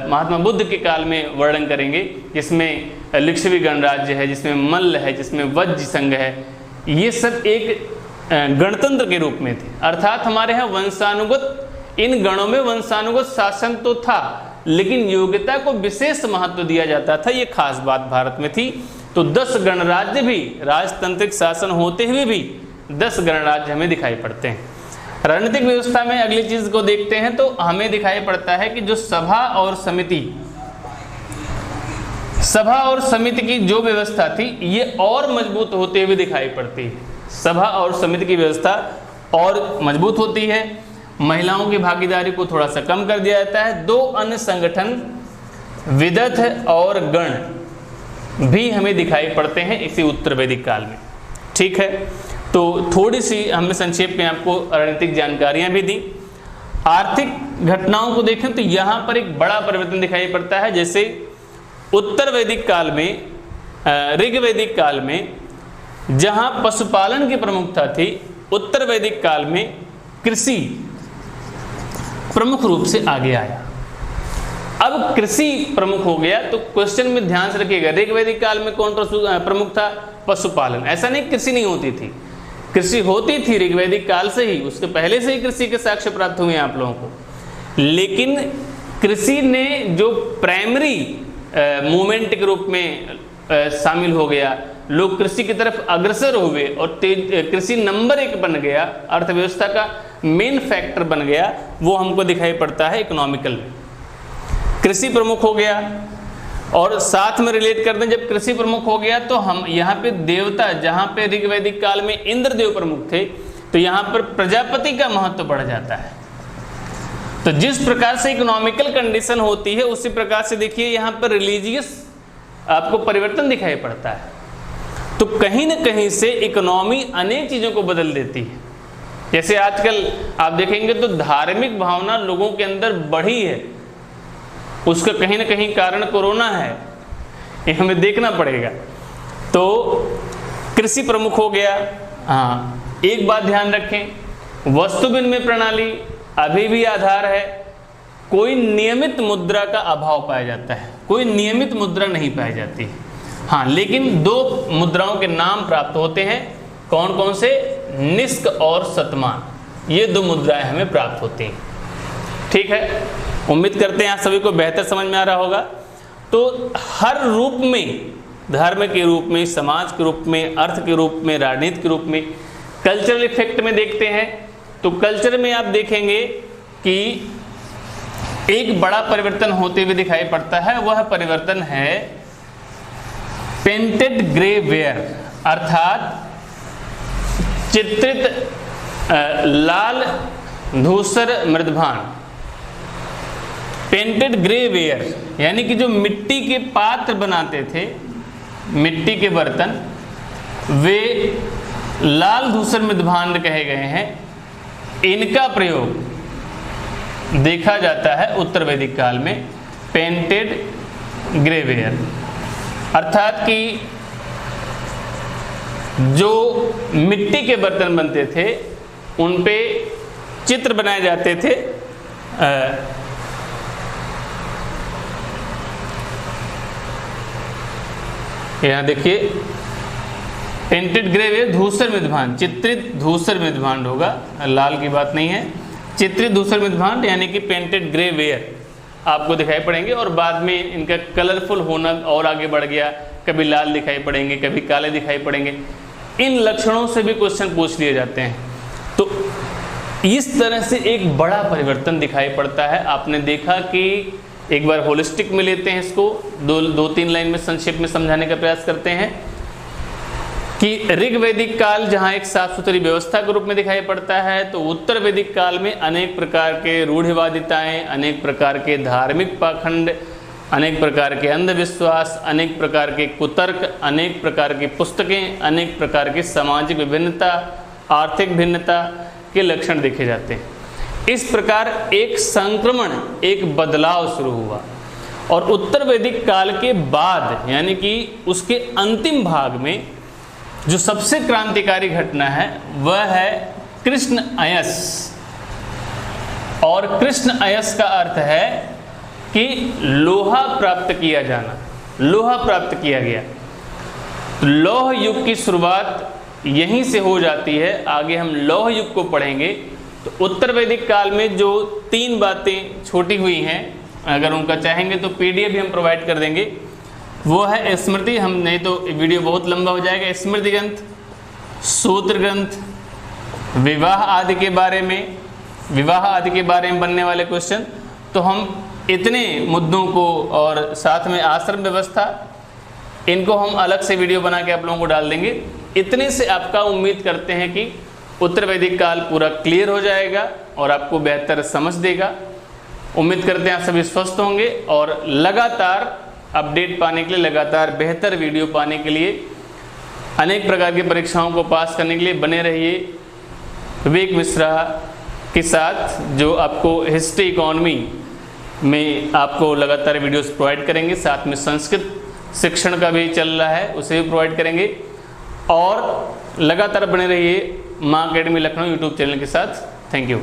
महात्मा बुद्ध के काल में वर्णन करेंगे, जिसमें लिच्छवी गणराज्य है, जिसमें मल्ल है, जिसमें वज्र संघ है। ये सब एक गणतंत्र के रूप में थे। अर्थात हमारे यहाँ वंशानुगत, इन गणों में वंशानुगत शासन तो था, लेकिन योग्यता को विशेष महत्व दिया जाता था। ये खास बात भारत में थी। तो 10 गणराज्य भी, राजतांत्रिक शासन होते हुए भी 10 गणराज्य हमें दिखाई पड़ते हैं। राजनीतिक व्यवस्था में अगली चीज को देखते हैं तो हमें दिखाई पड़ता है कि जो सभा और समिति की जो व्यवस्था थी, ये और मजबूत होते हुए दिखाई पड़ती है। सभा और समिति की व्यवस्था और मजबूत होती है। महिलाओं की भागीदारी को थोड़ा सा कम कर दिया जाता है। 2 अन्य संगठन, विदथ और गण, भी हमें दिखाई पड़ते हैं इसी उत्तर वैदिक काल में। ठीक है, तो थोड़ी सी हमने संक्षेप में आपको राजनीतिक जानकारियां भी दी। आर्थिक घटनाओं को देखें तो यहाँ पर एक बड़ा परिवर्तन दिखाई पड़ता है। जैसे उत्तर वैदिक काल में, ऋग वैदिक काल में जहाँ पशुपालन की प्रमुखता थी, उत्तर वैदिक काल में कृषि प्रमुख रूप से आगे आया। अब कृषि प्रमुख हो गया तो क्वेश्चन में ध्यान से रखिएगा, ऋग वैदिक काल में कौन प्रमुख था? पशुपालन। ऐसा नहीं कृषि नहीं होती थी, कृषि होती थी ऋग वैदिक काल से ही, उसके पहले से ही कृषि के साक्ष्य प्राप्त हुए हैं आप लोगों को। लेकिन कृषि ने जो प्राइमरी मूवमेंट के रूप में शामिल हो गया, लोग कृषि की तरफ अग्रसर हुए और कृषि नंबर 1 बन गया, अर्थव्यवस्था का मेन फैक्टर बन गया, वो हमको दिखाई पड़ता है इकोनॉमिकल में। कृषि प्रमुख हो गया। और साथ में रिलेट कर दें, जब कृषि प्रमुख हो गया तो हम यहाँ पे देवता, जहाँ पे ऋग वैदिक काल में इंद्रदेव प्रमुख थे, तो यहाँ पर प्रजापति का महत्व बढ़ जाता है। तो जिस प्रकार से इकोनॉमिकल कंडीशन होती है, उसी प्रकार से देखिए यहाँ पर रिलीजियस आपको परिवर्तन दिखाई पड़ता है। तो कहीं ना कहीं से इकोनॉमी अनेक चीज़ों को बदल देती है। जैसे आजकल आप देखेंगे तो धार्मिक भावना लोगों के अंदर बढ़ी है, उसका कहीं ना कहीं कारण कोरोना है, ये हमें देखना पड़ेगा। तो कृषि प्रमुख हो गया। हाँ, एक बात ध्यान रखें, वस्तु विनिमय प्रणाली अभी भी आधार है। कोई नियमित मुद्रा का अभाव पाया जाता है, कोई नियमित मुद्रा नहीं पाई जाती है। हाँ, लेकिन दो मुद्राओं के नाम प्राप्त होते हैं, कौन कौन से? निष्क और शतमान, ये दो मुद्राएं हमें प्राप्त होती हैं। ठीक है, उम्मीद करते हैं आप सभी को बेहतर समझ में आ रहा होगा। तो हर रूप में, धर्म के रूप में, समाज के रूप में, अर्थ के रूप में, राजनीति के रूप में, कल्चरल इफेक्ट में देखते हैं तो कल्चर में आप देखेंगे कि एक बड़ा परिवर्तन होते हुए दिखाई पड़ता है। वह परिवर्तन है पेंटेड ग्रे वेयर, अर्थात चित्रित लाल धूसर मृदभान। पेंटेड ग्रे वेयर यानी कि जो मिट्टी के पात्र बनाते थे, मिट्टी के बर्तन, वे लाल धूसर मृदभान कहे गए हैं। इनका प्रयोग देखा जाता है उत्तर वैदिक काल में, पेंटेड ग्रे वेयर, अर्थात कि जो मिट्टी के बर्तन बनते थे उन पे चित्र बनाए जाते थे। यहाँ देखिए, पेंटेड ग्रे वेयर, धूसर मृदभान, चित्रित धूसर मृदभांड होगा, लाल की बात नहीं है, चित्रित धूसर मृदभांड यानी कि पेंटेड ग्रे वेयर आपको दिखाई पड़ेंगे। और बाद में इनका कलरफुल होना और आगे बढ़ गया, कभी लाल दिखाई पड़ेंगे, कभी काले दिखाई पड़ेंगे। इन लक्षणों से भी क्वेश्चन पूछ लिए जाते हैं। तो इस तरह से एक बड़ा परिवर्तन दिखाई पड़ता है। आपने देखा कि एक बार होलिस्टिक में लेते हैं इसको, दो तीन लाइन में संक्षेप में समझाने का प्रयास करते हैं कि ऋग वैदिक काल जहाँ एक साफ सुथरी व्यवस्था के रूप में दिखाई पड़ता है, तो उत्तर वैदिक काल में अनेक प्रकार के रूढ़िवादिताएं, अनेक प्रकार के धार्मिक पाखंड, अनेक प्रकार के अंधविश्वास, अनेक प्रकार के कुतर्क, अनेक प्रकार की पुस्तकें, अनेक प्रकार की सामाजिक विभिन्नता, आर्थिक भिन्नता के लक्षण देखे जाते हैं। इस प्रकार एक संक्रमण, एक बदलाव शुरू हुआ। और उत्तर वैदिक काल के बाद यानी कि उसके अंतिम भाग में जो सबसे क्रांतिकारी घटना है वह है कृष्ण अयस। और कृष्ण अयस का अर्थ है कि लोहा प्राप्त किया जाना, लोहा प्राप्त किया गया। तो लौह युग की शुरुआत यहीं से हो जाती है। आगे हम लौह युग को पढ़ेंगे। तो उत्तर वैदिक काल में जो तीन बातें छोटी हुई हैं, अगर उनका चाहेंगे तो पीडीएफ भी हम प्रोवाइड कर देंगे। वो है स्मृति, हम नहीं तो वीडियो बहुत लंबा हो जाएगा। स्मृति ग्रंथ, सूत्र ग्रंथ, विवाह आदि के बारे में, विवाह आदि के बारे में बनने वाले क्वेश्चन। तो हम इतने मुद्दों को और साथ में आश्रम व्यवस्था, इनको हम अलग से वीडियो बना के आप लोगों को डाल देंगे। इतने से आपका उम्मीद करते हैं कि उत्तर वैदिक काल पूरा क्लियर हो जाएगा और आपको बेहतर समझ देगा। उम्मीद करते हैं आप सभी स्वस्थ होंगे और लगातार अपडेट पाने के लिए, लगातार बेहतर वीडियो पाने के लिए, अनेक प्रकार की परीक्षाओं को पास करने के लिए बने रहिए विवेक मिश्रा के साथ, जो आपको हिस्ट्री इकोनॉमी में आपको लगातार वीडियोस प्रोवाइड करेंगे। साथ में संस्कृत शिक्षण का भी चल रहा है, उसे भी प्रोवाइड करेंगे। और लगातार बने रहिए माँ अकेडमी लखनऊ यूट्यूब चैनल के साथ। Thank you.